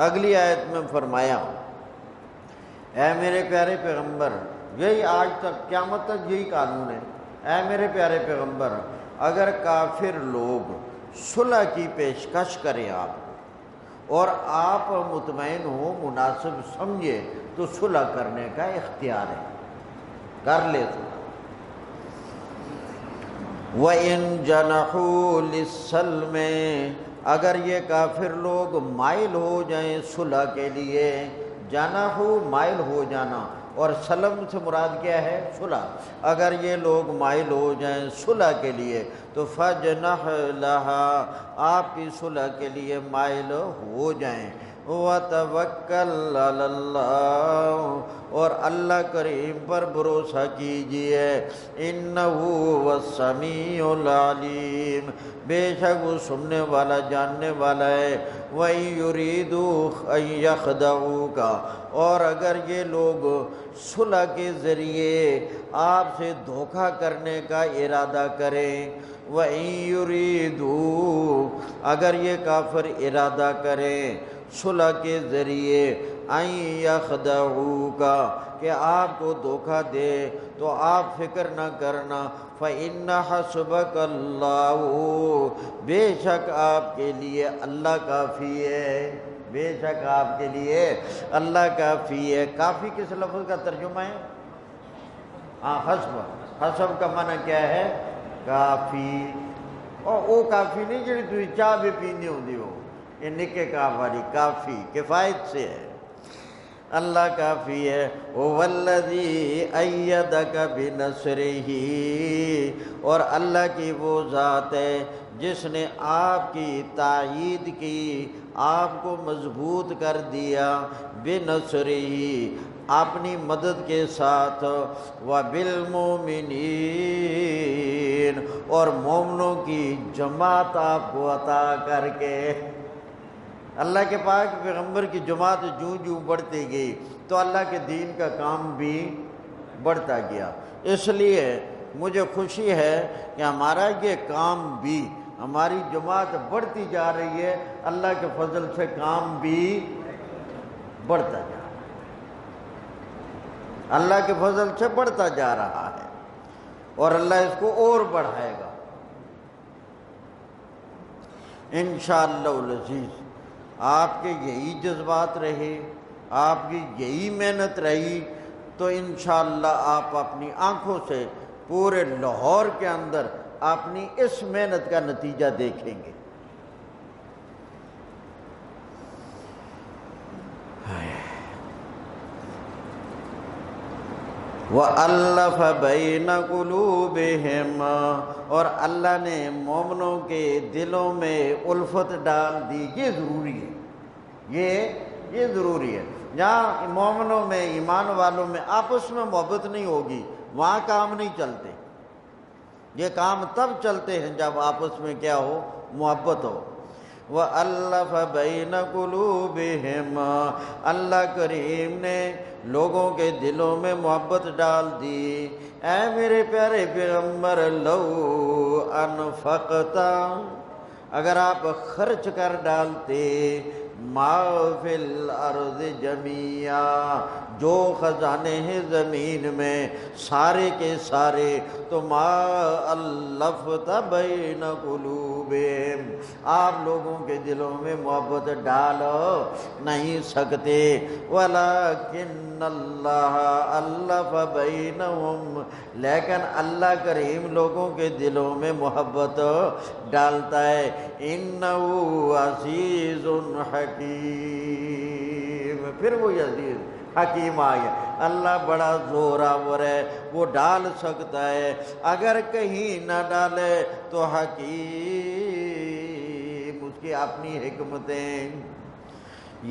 اگلی آیت میں فرمایا اے میرے پیارے پیغمبر، یہی آج تک قیامت تک یہی قانون ہے، اے میرے پیارے پیغمبر، اگر کافر لوگ صلح کی پیشکش کریں آپ اور آپ مطمئن ہو، مناسب سمجھے، تو صلح کرنے کا اختیار ہے، کر لے صلح۔ وَإِن جَنَحُوا لِلسَّلْمِ، اگر یہ کافر لوگ مائل ہو جائیں صلح کے لیے، جنحو مائل ہو جانا، اور سلم سے مراد کیا ہے، صلح، اگر یہ لوگ مائل ہو جائیں صلح کے لیے تو فَجْنَحْ لَهَا، آپ کی صلح کے لیے مائل ہو جائیں، وَتَوَكَّلْ عَلَى اللَّهِ، اور اللہ کریم پر بھروسہ کیجئے، اِنَّهُ هُوَ السَّمِيعُ الْعَلِيمُ، بے شک وہ سننے والا جاننے والا ہے۔ وَإِن يُرِيدُوا أَن يَخْدَعُوكَ، اور اگر یہ لوگ صلح کے ذریعے آپ سے دھوکہ کرنے کا ارادہ کریں، وَإِن يُرِيدُوا، اگر یہ کافر ارادہ کریں صلح کے ذریعے، أَن يَخْدَعُوكَ، کہ آپ کو دھوکہ دے، تو آپ فکر نہ کرنا، فَإِنَّ حَسْبَكَ اللَّهُ، بے شک آپ کے لیے اللہ کافی ہے، بے شک آپ کے لیے اللہ کافی ہے۔ کافی کس لفظ کا ترجمہ ہے؟ حسب، حسب کا معنی کیا ہے؟ کافی، اور وہ کافی نہیں جڑی تھی چاہ بھی پینی ہوندی ہو، یہ نکے کاف والی کافی، کفایت سے ہے، اللہ کافی ہے۔ وَالَّذِي أَيَّدَكَ بِنَصْرِهِ، اور اللہ کی وہ ذات ہے جس نے آپ کی تائید کی، آپ کو مضبوط کر دیا، بِنَصْرِهِ، اپنی مدد کے ساتھ، وَبِالْمُؤْمِنِينَ، اور مومنوں کی جماعت آپ کو عطا کر کے۔ اللہ کے پاک پیغمبر کی جماعت جوں جوں بڑھتی گئی تو اللہ کے دین کا کام بھی بڑھتا گیا۔ اس لیے مجھے خوشی ہے کہ ہمارا یہ کام بھی، ہماری جماعت بڑھتی جا رہی ہے، اللہ کے فضل سے کام بھی بڑھتا جا رہا ہے، اللہ کے فضل سے بڑھتا جا رہا ہے، اور اللہ اس کو اور بڑھائے گا انشاءاللہ العزیز۔ آپ کے یہی جذبات رہے، آپ کی یہی محنت رہی، تو انشاءاللہ آپ اپنی آنکھوں سے پورے لاہور کے اندر اپنی اس محنت کا نتیجہ دیکھیں گے۔ وَأَلَّفَ بَيْنَ قُلُوبِهِمْ، اور اللہ نے مومنوں کے دلوں میں الفت ڈال دی۔ یہ ضروری ہے، یہ ضروری ہے۔ جہاں مومنوں میں، ایمان والوں میں آپس میں محبت نہیں ہوگی، وہاں کام نہیں چلتے۔ یہ کام تب چلتے ہیں جب آپس میں کیا ہو؟ محبت ہو۔ وَأَلَّفَ بَيْنَ قُلُوبِهِمْ، اللہ کریم نے لوگوں کے دلوں میں محبت ڈال دی۔ اے میرے پیارے پیغمبر، لو انفقتا، اگر آپ خرچ کر ڈالتے، ما فی الارض جمیعا، جو خزانے ہیں زمین میں سارے کے سارے، تو ما الفت بین قلوبہم، آپ لوگوں کے دلوں میں محبت ڈال نہیں سکتے۔ ولیکن اللہ الف بینہم، لیکن اللہ کریم لوگوں کے دلوں میں محبت ڈالتا ہے۔ انہ عزیز حکیم، پھر وہ عزیز حکیم آیا۔ اللہ بڑا زوراور ہے، وہ ڈال سکتا ہے، اگر کہیں نہ ڈالے تو حکیم، اس کی اپنی حکمتیں۔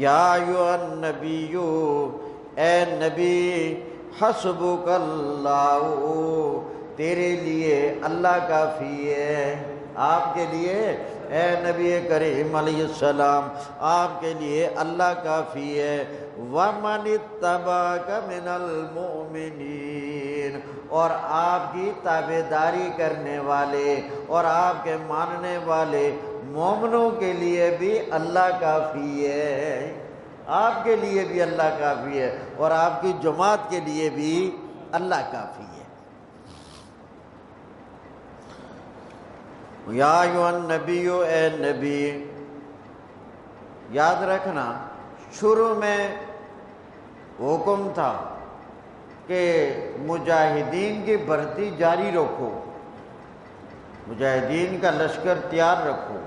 یا ایھا النبی، اے نبی، حسبک اللہ، تیرے لیے اللہ کافی ہے، آپ کے لیے اے نبی کریم علیہ السلام، آپ کے لیے اللہ کافی ہے۔ وَمَنِ اتَّبَعَكَ مِنَ الْمُؤْمِنِينَ، اور آپ کی تابعداری کرنے والے اور آپ کے ماننے والے مومنوں کے لیے بھی اللہ کافی ہے، آپ کے لیے بھی اللہ کافی ہے، اور آپ کی جماعت کے لیے بھی اللہ کافی ہے۔ یا ایھا النبی، اے نبی، یاد رکھنا شروع میں حکم تھا کہ مجاہدین کی بھرتی جاری رکھو، مجاہدین کا لشکر تیار رکھو،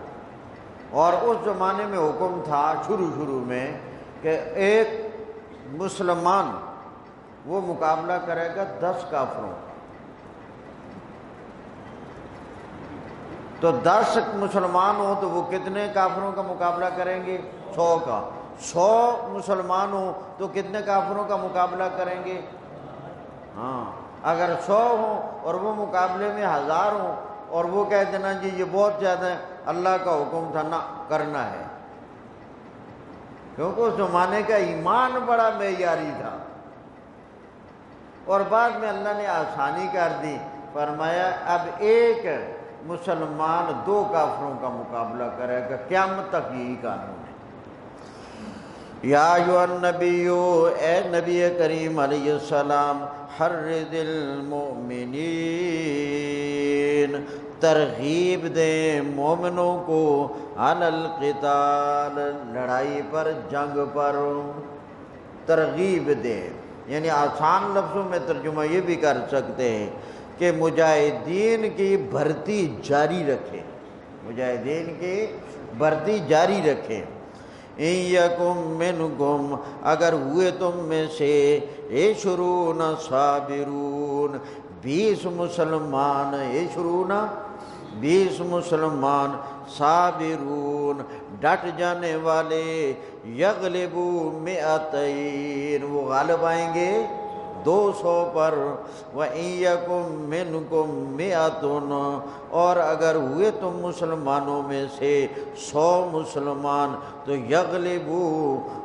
اور اس زمانے میں حکم تھا شروع میں کہ ایک مسلمان وہ مقابلہ کرے گا 10 کافروں، تو 10 مسلمان ہوں تو وہ کتنے کافروں کا مقابلہ کریں گے؟ 100 کا۔ 100 مسلمان ہوں تو کتنے کافروں کا مقابلہ کریں گے؟ ہاں، اگر 100 ہوں اور وہ مقابلے میں 1000 ہوں اور وہ کہتے نا جی یہ بہت زیادہ ہے، اللہ کا حکم تھا نہ کرنا ہے، کیونکہ اس زمانے کا ایمان بڑا معیاری تھا۔ اور بعد میں اللہ نے آسانی کر دی، فرمایا اب ایک مسلمان 2 کافروں کا مقابلہ کرے گا، قیامت تک یہی قانون ہے۔ یا ایھا النبی، اے نبی کریم علیہ السلام، حرض المؤمنین، ترغیب دیں مومنوں کو، علی القتال، لڑائی پر، جنگ پر، ترغیب دیں، یعنی آسان لفظوں میں ترجمہ یہ بھی کر سکتے ہیں کہ مجاہدین کی بھرتی جاری رکھیں، مجاہدین کی بھرتی جاری رکھیں۔ ان یکم منکم، اگر ہوئے تم میں سے 20 صابرون، 20 مسلمان، 20 مسلمان، صابرون، ڈٹ جانے والے، یغلبوا 200، وہ غالب آئیں گے 200 پر۔ وَإِن یَکُم مِّنکُم مِّئَةٌ، اور اگر ہوئے تم مسلمانوں میں سے 100 مسلمان، تو یغلبوا،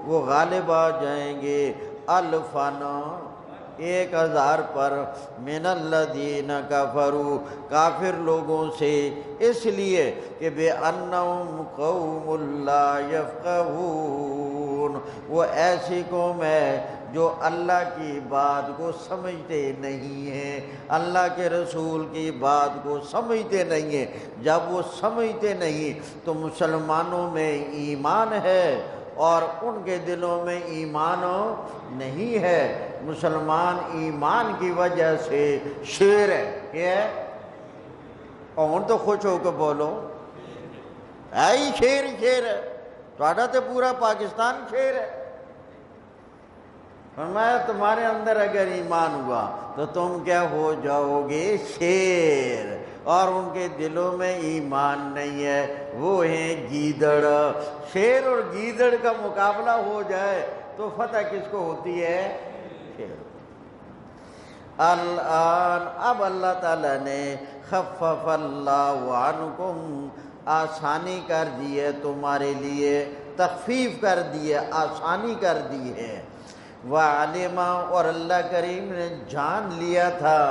وہ غالب آ جائیں گے، الفن، 1000 پر، من الذین کفروا، کافر لوگوں سے، اس لیے کہ بِأَنَّهُمْ قَوْمٌ لَا يَفْقَهُونَ، وہ ایسی قوم ہے جو اللہ کی بات کو سمجھتے نہیں ہیں، اللہ کے رسول کی بات کو سمجھتے نہیں ہیں۔ جب وہ سمجھتے نہیں تو مسلمانوں میں ایمان ہے اور ان کے دلوں میں ایمان نہیں ہے۔ مسلمان ایمان کی وجہ سے شیر ہے، کیا ہے؟ اور تو خوش ہو کے بولو، ہی شیر ہے، تھوڑا تو پورا پاکستان شیر ہے۔ فرمایا تمہارے اندر اگر ایمان ہوا تو تم کیا ہو جاؤ گے؟ شیر۔ اور ان کے دلوں میں ایمان نہیں ہے، وہ ہیں گیدڑ۔ شیر اور گیدڑ کا مقابلہ ہو جائے تو فتح کس کو ہوتی ہے؟ شیر۔ الآن اب اللہ تعالیٰ نے خفف اللہ عنکم، آسانی کر دی ہے تمہارے لیے، تخفیف کر دی ہے، آسانی کر دی ہے۔ وَعَلِمَ، اور اللہ کریم نے جان لیا تھا،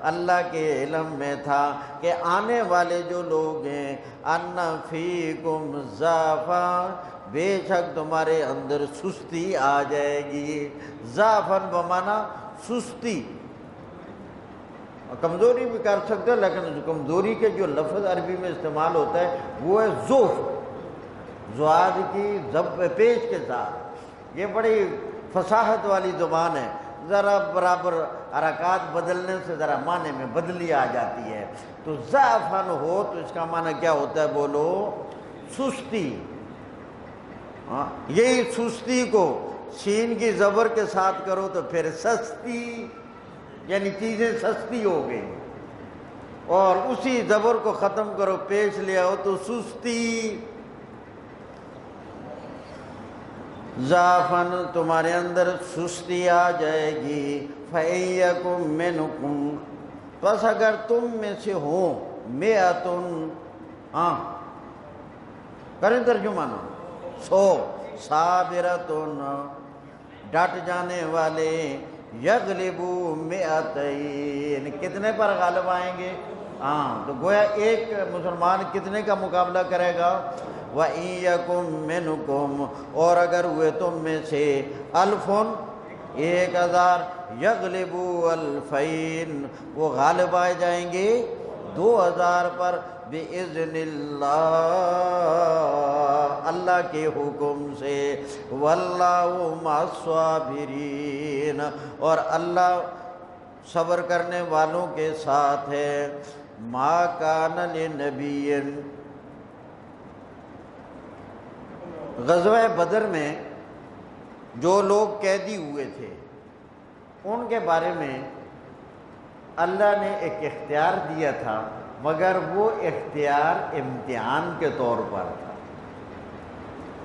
اللہ کے علم میں تھا کہ آنے والے جو لوگ ہیں، اَنَّ فِيكُمْ ضَعْفًا، بے شک تمہارے اندر سستی آ جائے گی۔ ضعفاً بمانا سستی، کمزوری بھی کر سکتے ہیں، لیکن کمزوری کے جو لفظ عربی میں استعمال ہوتا ہے وہ ہے ضعف، زواد کی ضب پیش کے ساتھ۔ یہ بڑی فصاحت والی زبان ہے، ذرا برابر حرکات بدلنے سے ذرا معنی میں بدلی آ جاتی ہے۔ تو ضعفاً ہو تو اس کا معنی کیا ہوتا ہے؟ بولو، سستی۔ یہی سستی کو سین کی زبر کے ساتھ کرو تو پھر سستی، یعنی چیزیں سستی ہو گئی، اور اسی زبر کو ختم کرو پیش لے آؤ تو سستی۔ ضعفاً تمہارے اندر سستی آ جائے گی۔ فَإِيَّكُمْ مِنْكُمْ، بس اگر تم میں سے ہو، مِئَةٌ، کریں ترجمہ نا، 100، صابرۃ، ڈٹ جانے والے، یغلبوا مئتین، کتنے پر غالب آئیں گے؟ تو گویا ایک مسلمان کتنے کا مقابلہ کرے گا؟ وَإِن يَكُن مِّنكُمْ، اور اگر ہوئے تم میں سے، 1000، 1000، یغلبوا 2000، وہ غالب آ جائیں گے 2000 پر، بِإِذْنِ اللہ، اللہ کے حکم سے، وَاللَّهُ مَعَ الصَّابِرِينَ، اور اللہ صبر کرنے والوں کے ساتھ ہے۔ مَا كَانَ لِنَبِيٍّ، غزوہ بدر میں جو لوگ قیدی ہوئے تھے ان کے بارے میں اللہ نے ایک اختیار دیا تھا، مگر وہ اختیار امتحان کے طور پر تھا۔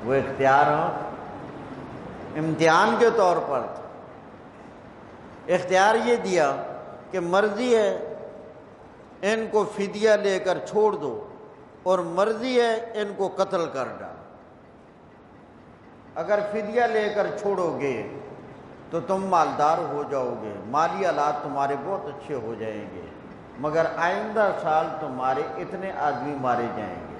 وہ اختیار امتحان کے طور پر تھا۔ اختیار یہ دیا کہ مرضی ہے ان کو فدیہ لے کر چھوڑ دو، اور مرضی ہے ان کو قتل کر ڈالو۔ اگر فدیہ لے کر چھوڑو گے تو تم مالدار ہو جاؤ گے، مالی حالات تمہارے بہت اچھے ہو جائیں گے، مگر آئندہ سال تمہارے اتنے آدمی مارے جائیں گے،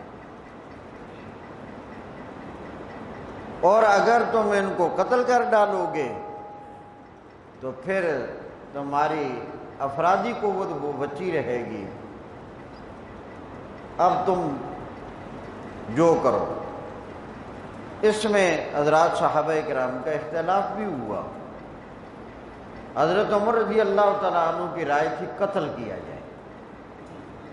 اور اگر تم ان کو قتل کر ڈالو گے تو پھر تمہاری افرادی قوت وہ بچی رہے گی۔ اب تم جو کرو۔ اس میں حضرات صحابہ کرام کا اختلاف بھی ہوا۔ حضرت عمر رضی اللہ تعالیٰ عنہ کی رائے تھی قتل کیا جائے،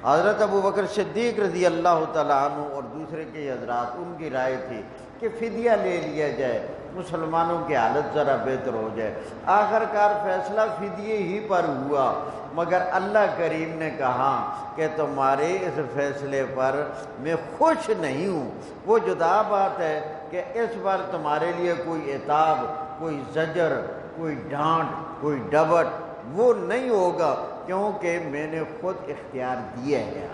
حضرت ابوبکر صدیق رضی اللہ تعالیٰ عنہ اور دوسرے کے حضرات ان کی رائے تھی کہ فدیہ لے لیا جائے، مسلمانوں کی حالت ذرا بہتر ہو جائے۔ آخر کار فیصلہ فدیے ہی پر ہوا، مگر اللہ کریم نے کہا کہ تمہارے اس فیصلے پر میں خوش نہیں ہوں۔ وہ جدا بات ہے کہ اس بار تمہارے لیے کوئی عتاب، کوئی زجر، کوئی ڈانٹ، کوئی ڈبٹ وہ نہیں ہوگا، کیونکہ میں نے خود اختیار دیا ہے۔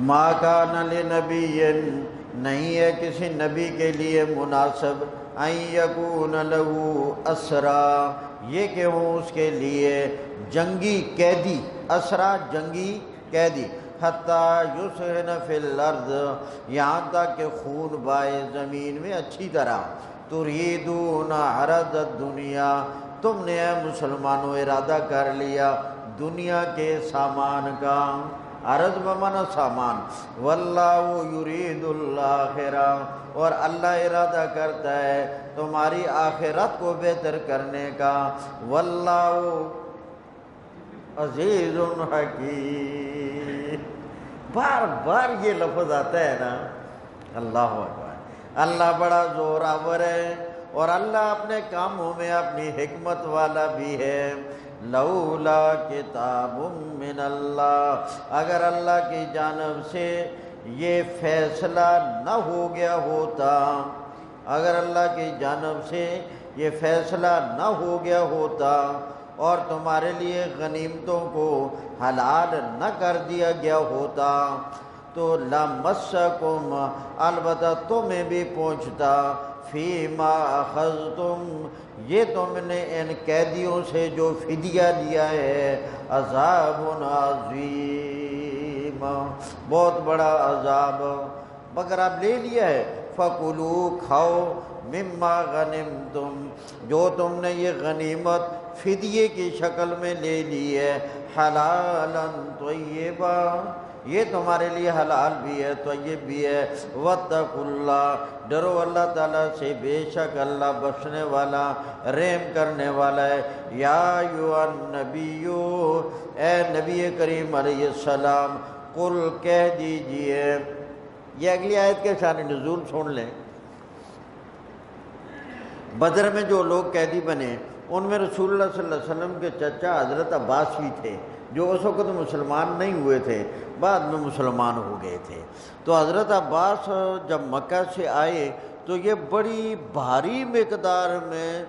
ما کان لنبی، نہیں ہے کسی نبی کے لیے مناسب، ان یکون لہ اسرا، یہ کہ ہو اس کے لیے جنگی قیدی، اسرا جنگی قیدی، حتیٰ یسخن فی الارض، یہاں تک کہ خون بائے زمین میں اچھی طرح۔ تريدون عرض الدنیا، تم نے اے مسلمانوں ارادہ کر لیا دنیا کے سامان کا، عرض بمانا سامان، واللہ یرید الآخرہ، اور اللہ ارادہ کرتا ہے تمہاری آخرت کو بہتر کرنے کا، واللہ عزیز حکیم۔ بار بار یہ لفظ آتا ہے نا، اللہ اکبر، اللہ بڑا زوراور ہے، اور اللہ اپنے کاموں میں اپنی حکمت والا بھی ہے۔ لولا کتاب من اللہ، اگر اللہ کی جانب سے یہ فیصلہ نہ ہو گیا ہوتا، اگر اللہ کی جانب سے یہ فیصلہ نہ ہو گیا ہوتا اور تمہارے لیے غنیمتوں کو حلال نہ کر دیا گیا ہوتا تو لمسکم، البتہ تمہیں بھی پہنچتا، فیما اخذتم، یہ تم نے ان قیدیوں سے جو فدیہ لیا ہے، عذاب عظیم، بہت بڑا عذاب، مگر اب لے لیا ہے، فَكُلُوا، کھاؤ، مما غنمتم، جو تم نے یہ غنیمت فدیے کی شکل میں لے لی ہے، حلالا طیبا، یہ تمہارے لیے حلال بھی ہے، طیب بھی ہے، واتقوا اللہ، ڈرو اللہ تعالیٰ سے، بے شک اللہ بخشنے والا، رحم کرنے والا ہے۔ یا ایھا النبی، اے نبی کریم علیہ السلام، قل، کہہ دیجئے، یہ اگلی آیت کے شان نزول سن لیں۔ بدر میں جو لوگ قیدی بنے ان میں رسول اللہ صلی اللہ علیہ وسلم کے چچا حضرت عباس بھی تھے، جو اس وقت مسلمان نہیں ہوئے تھے، بعد میں مسلمان ہو گئے تھے۔ تو حضرت عباس جب مکہ سے آئے تو یہ بڑی بھاری مقدار میں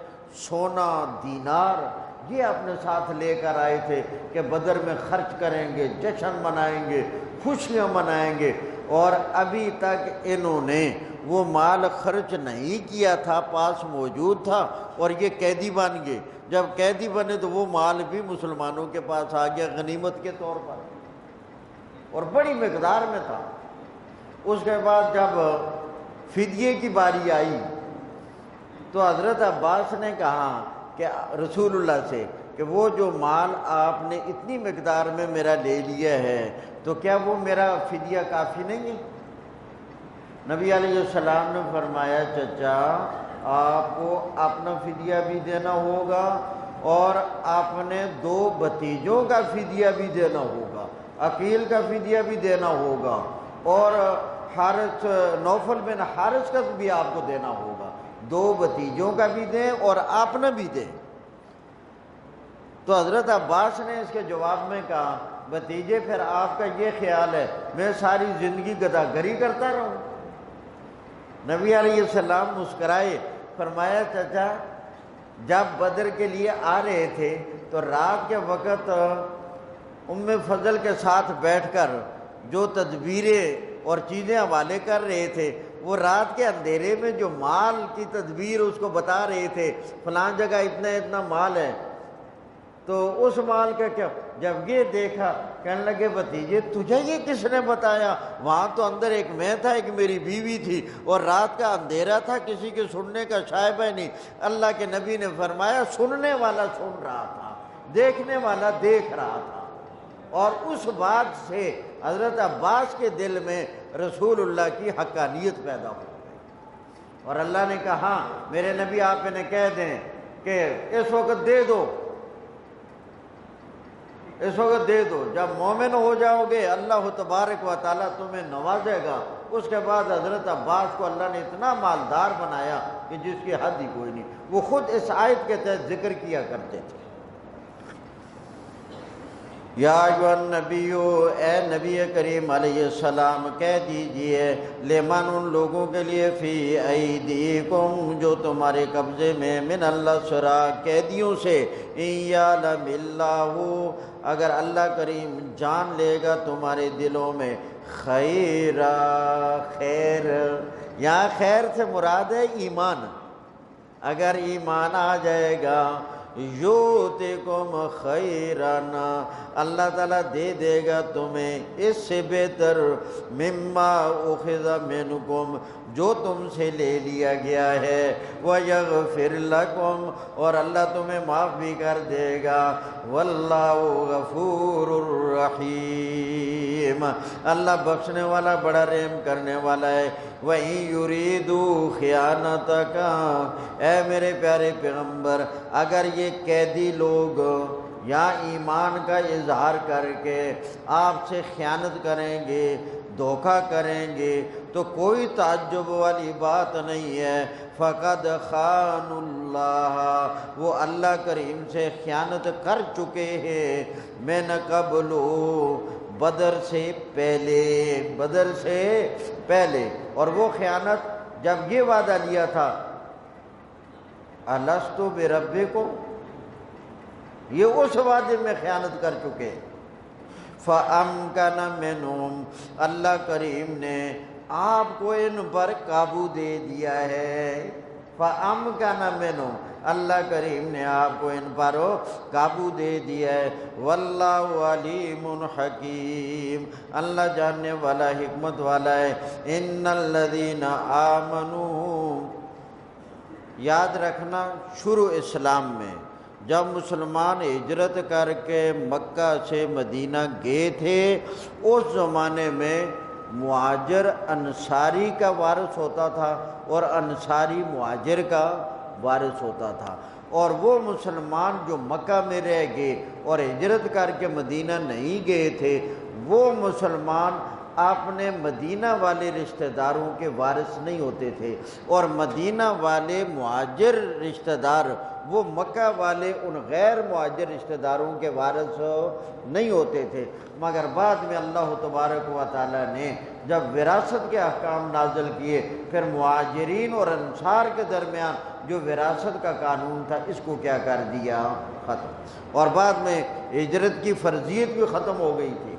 سونا، دینار، یہ اپنے ساتھ لے کر آئے تھے کہ بدر میں خرچ کریں گے، جشن منائیں گے، خوشیاں منائیں گے، اور ابھی تک انہوں نے وہ مال خرچ نہیں کیا تھا، پاس موجود تھا، اور یہ قیدی بن گئے۔ جب قیدی بنے تو وہ مال بھی مسلمانوں کے پاس آ گیا غنیمت کے طور پر، اور بڑی مقدار میں تھا۔ اس کے بعد جب فدیے کی باری آئی تو حضرت عباس نے کہا کہ رسول اللہ سے کہ وہ جو مال آپ نے اتنی مقدار میں میرا لے لیا ہے تو کیا وہ میرا فدیہ کافی نہیں ہے؟ نبی علیہ السلام نے فرمایا، چچا آپ کو اپنا فدیہ بھی دینا ہوگا اور اپنے 2 بھتیجوں کا فدیہ بھی دینا ہوگا، عقیل کا فدیہ بھی دینا ہوگا، اور حارث، نوفل بن حارث کا بھی آپ کو دینا ہوگا، 2 بھتیجوں کا بھی دیں اور اپنا بھی دیں۔ تو حضرت عباس نے اس کے جواب میں کہا، بھتیجے پھر آپ کا یہ خیال ہے میں ساری زندگی گداگری کرتا رہوں؟ نبی علیہ السلام مسکرائے، فرمایا، چچا جب بدر کے لیے آ رہے تھے تو رات کے وقت ام فضل کے ساتھ بیٹھ کر جو تدبیریں اور چیزیں حوالے کر رہے تھے، وہ رات کے اندھیرے میں جو مال کی تدبیر اس کو بتا رہے تھے، فلاں جگہ اتنا اتنا مال ہے، تو اس مال کا کیا؟ جب یہ دیکھا کہنے لگے، بھتیجے تجھے یہ کس نے بتایا؟ وہاں تو اندر ایک میں تھا، ایک میری بیوی تھی، اور رات کا اندھیرا تھا، کسی کے سننے کا شائبہ نہیں۔ اللہ کے نبی نے فرمایا، سننے والا سن رہا تھا، دیکھنے والا دیکھ رہا تھا۔ اور اس بات سے حضرت عباس کے دل میں رسول اللہ کی حقانیت پیدا ہو گئی، اور اللہ نے کہا، میرے نبی آپ انہیں کہہ دیں کہ اس وقت دے دو، اس وقت دے دو، جب مومن ہو جاؤ گے اللہ تبارک و تعالیٰ تمہیں نوازے گا۔ اس کے بعد حضرت عباس کو اللہ نے اتنا مالدار بنایا کہ جس کی حد ہی کوئی نہیں، وہ خود اس آیت کے تحت ذکر کیا کرتے تھے۔ یا ایھا النبی، اے نبی کریم علیہ السلام، کہہ دیجئے، لمن، ان لوگوں کے لیے، فی ایدیکم، جو تمہارے قبضے میں، من الاسری، قیدیوں سے، ان یعلم اللہ، اگر اللہ کریم جان لے گا تمہارے دلوں میں، خیر، خیر، یہاں خیر سے مراد ہے ایمان، اگر ایمان آ جائے گا، یؤتکم خیرنا، اللہ تعالیٰ دے دے گا تمہیں اس سے بہتر، مما اخذ منکم، جو تم سے لے لیا گیا ہے، ویغفر لکم، اور اللہ تمہیں معاف بھی کر دے گا، واللہ غفور الرحیم، اللہ بخشنے والا بڑا رحم کرنے والا ہے۔ وَإِن يُرِيدُوا خِيَانَتَكَ، اے میرے پیارے پیغمبر، اگر یہ قیدی لوگ یا ایمان کا اظہار کر کے آپ سے خیانت کریں گے، دھوکہ کریں گے، تو کوئی تعجب والی بات نہیں ہے، فقد خان اللہ، وہ اللہ کریم سے خیانت کر چکے ہیں، من قبل، بدر سے پہلے، بدر سے پہلے۔ اور وہ خیانت جب یہ وعدہ لیا تھا الست بربکم، یہ اس وعدے میں خیانت کر چکے۔ فَأَمْكَنَ مِنْهُمْ، اللہ کریم نے آپ کو ان پر قابو دے دیا ہے۔ فَأَمْكَنَ مِنْهُمْ، اللہ کریم نے آپ کو ان پر قابو دے دیا ہے۔ وَاللَّهُ عَلِيمٌ حَكِيمٌ، اللہ جاننے والا حکمت والا ہے۔ إِنَّ الَّذِينَ آمَنُوا، یاد رکھنا شروع اسلام میں جب مسلمان ہجرت کر کے مکہ سے مدینہ گئے تھے، اس زمانے میں مہاجر انصاری کا وارث ہوتا تھا اور انصاری مہاجر کا وارث ہوتا تھا، اور وہ مسلمان جو مکہ میں رہ گئے اور ہجرت کر کے مدینہ نہیں گئے تھے، وہ مسلمان اپنے مدینہ والے رشتہ داروں کے وارث نہیں ہوتے تھے، اور مدینہ والے مہاجر رشتہ دار وہ مکہ والے ان غیر مہاجر رشتہ داروں کے وارث نہیں ہوتے تھے۔ مگر بعد میں اللہ تبارک و تعالیٰ نے جب وراثت کے احکام نازل کیے، پھر مہاجرین اور انصار کے درمیان جو وراثت کا قانون تھا اس کو کیا کر دیا؟ ختم، اور بعد میں ہجرت کی فرضیت بھی ختم ہو گئی تھی۔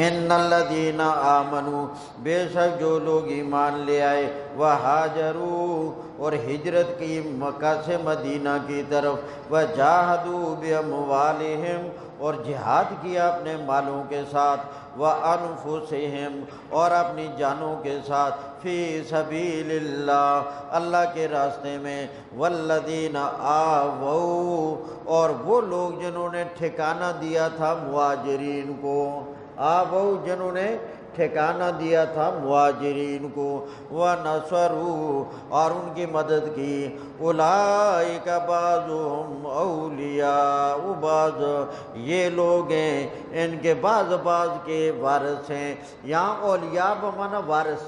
ان الذین آمنوا، بے شک جو لوگ ایمان لے آئے، وہاجروا، اور ہجرت کی مکہ سے مدینہ کی طرف، وجاہدوا باموالہم، اور جہاد کیا اپنے مالوں کے ساتھ، وانفسہم، اور اپنی جانوں کے ساتھ، فی سبیل اللہ، اللہ کے راستے میں، والذین آووا، اور وہ لوگ جنہوں نے ٹھکانہ دیا تھا مہاجرین کو، آووا جنہوں نے ٹھکانہ دیا تھا مہاجرین کو، وَنَصَرُوا، اور ان کی مدد کی، اولئک بعضهم اولیاء بعض، یہ لوگ ہیں ان کے بعض کے وارث ہیں۔ یہاں اولیاء بمعنی وارث،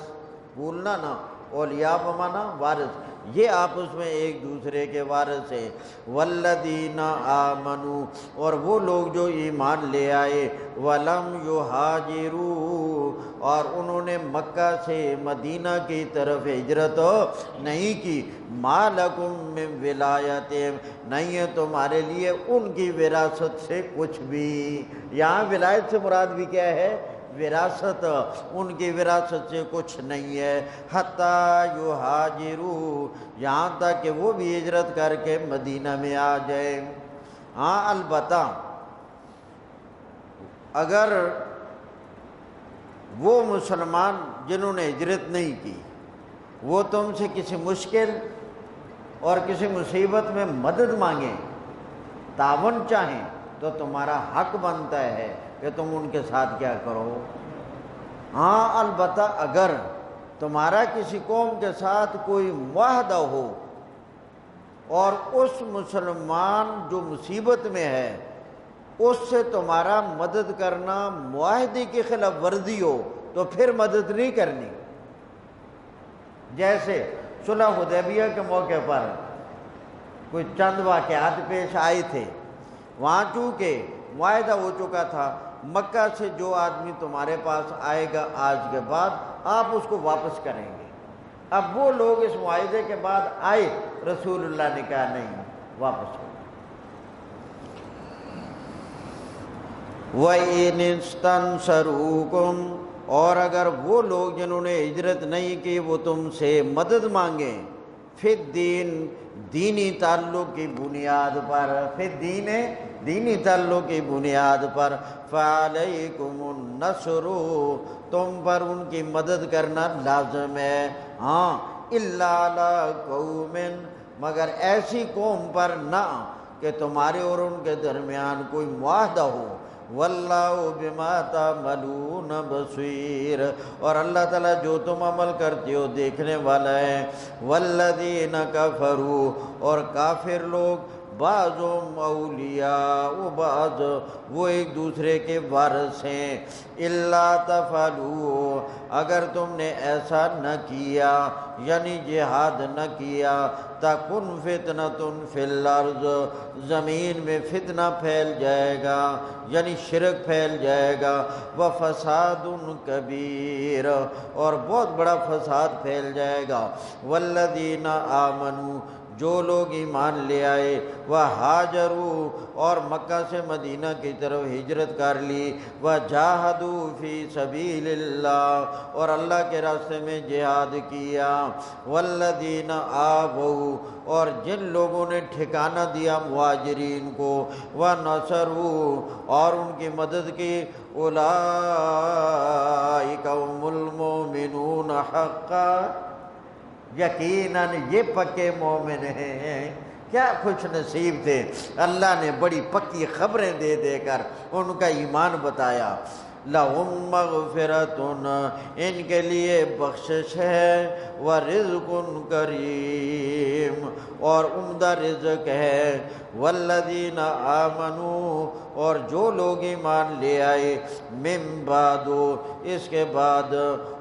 بھولنا نہ، اولیاء بمعنی وارث، یہ آپس میں ایک دوسرے کے وارث ہیں۔ والذین آمنوا، اور وہ لوگ جو ایمان لے آئے، ولم یہاجروا، اور انہوں نے مکہ سے مدینہ کی طرف ہجرت نہیں کی، ما لکم من ولایتہم، نہیں ہے تمہارے لیے ان کی وراثت سے کچھ بھی۔ یہاں ولایت سے مراد بھی کیا ہے؟ وراثت، ان کی وراثت سے کچھ نہیں ہے۔ حتیٰ یہاجروا، یہاں تک کہ وہ بھی ہجرت کر کے مدینہ میں آ جائے۔ ہاں البتہ اگر وہ مسلمان جنہوں نے ہجرت نہیں کی، وہ تم سے کسی مشکل اور کسی مصیبت میں مدد مانگیں، تعاون چاہیں، تو تمہارا حق بنتا ہے کہ تم ان کے ساتھ کیا کرو۔ ہاں البتہ اگر تمہارا کسی قوم کے ساتھ کوئی معاہدہ ہو اور اس مسلمان جو مصیبت میں ہے اس سے تمہارا مدد کرنا معاہدے کی خلاف ورزی ہو، تو پھر مدد نہیں کرنی۔ جیسے صلح حدیبیہ کے موقع پر کوئی چند واقعات پیش آئے تھے، وہاں چونکہ معاہدہ ہو چکا تھا، مکہ سے جو آدمی تمہارے پاس آئے گا آج کے بعد آپ اس کو واپس کریں گے۔ اب وہ لوگ اس معاہدے کے بعد آئے، رسول اللہ نے کہا نہیں، واپس ہو۔ وَإِنِ اسْتَنْصَرُوكُمْ، اور اگر وہ لوگ جنہوں نے ہجرت نہیں کی وہ تم سے مدد مانگیں، فی الدین دینی تعلق کی بنیاد پر، فی الدین دینی تعلق کی بنیاد پر، فعلیکم النصر تم پر ان کی مدد کرنا لازم ہے، ہاں الا علی قوم مگر ایسی قوم پر نہ کہ تمہارے اور ان کے درمیان کوئی معاہدہ ہو، واللہ بما تعملون بصیر اور اللہ تعالیٰ جو تم عمل کرتے ہو دیکھنے والا ہے، والذین کفروا اور کافر لوگ، بعضهم اولیاء و بعض وہ ایک دوسرے کے وارث ہیں، الا تفعلوا اگر تم نے ایسا نہ کیا یعنی جہاد نہ کیا، تکن فتنۃ فی الارض زمین میں فتنہ پھیل جائے گا یعنی شرک پھیل جائے گا، وفساد کبیر اور بہت بڑا فساد پھیل جائے گا، والذین آمنوا جو لوگ ایمان لے آئے، وہاجروا اور مکہ سے مدینہ کی طرف ہجرت کر لی، وجاہدوا فی سبیل اللہ اور اللہ کے راستے میں جہاد کیا، والذین آووا اور جن لوگوں نے ٹھکانہ دیا مہاجرین کو، ونصروا اور ان کی مدد کی، اولئک هم المؤمنون حقا یقیناً یہ پکے مومن ہیں، کیا خوش نصیب تھے، اللہ نے بڑی پکی خبریں دے دے کر ان کا ایمان بتایا، لَهُم مَغْفِرَةٌ ان کے لیے بخشش ہے، وَرِزْقٌ کریم اور عمدہ رزق ہے، وَالَّذِينَ آمَنُوا اور جو لوگ ایمان لے آئے، من بعد اس کے بعد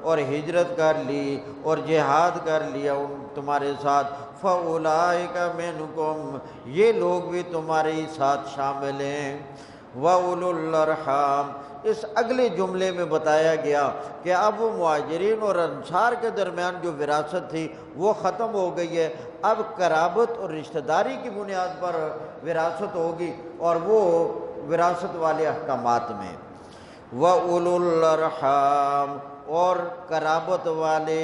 اور ہجرت کر لی اور جہاد کر لیا ان تمہارے ساتھ، فَأُولَئِكَ مِنْكُمْ یہ لوگ بھی تمہارے ساتھ شامل ہیں، وَأُولُو الْأَرْحَامِ اس اگلے جملے میں بتایا گیا کہ اب مہاجرین اور انصار کے درمیان جو وراثت تھی وہ ختم ہو گئی ہے، اب قرابت اور رشتہ داری کی بنیاد پر وراثت ہوگی اور وہ وراثت والے احکامات میں، وَأُولُو الْأَرْحَامِ اور قرابت والے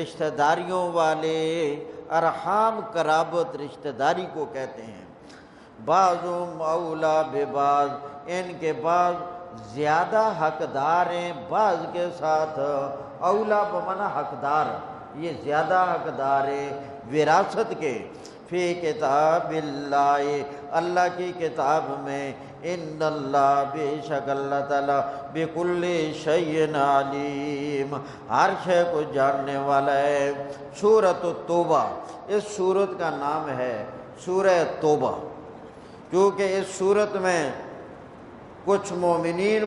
رشتہ داریوں والے، ارحام قرابت رشتہ داری کو کہتے ہیں، بعضهم اولا ببعض ان کے بعض زیادہ حقدار ہیں بعض کے ساتھ، اولا بمعنی حقدار، یہ زیادہ حقدار ہیں وراثت کے، فی کتاب اللہ اللہ کی کتاب میں، ان اللہ بے شک اللہ تعالیٰ بکل شیء علیم ہر شے کو جاننے والا ہے۔ سورۃ التوبہ اس سورت کا نام ہے سورہ توبہ، کیونکہ اس سورت میں کچھ مومنین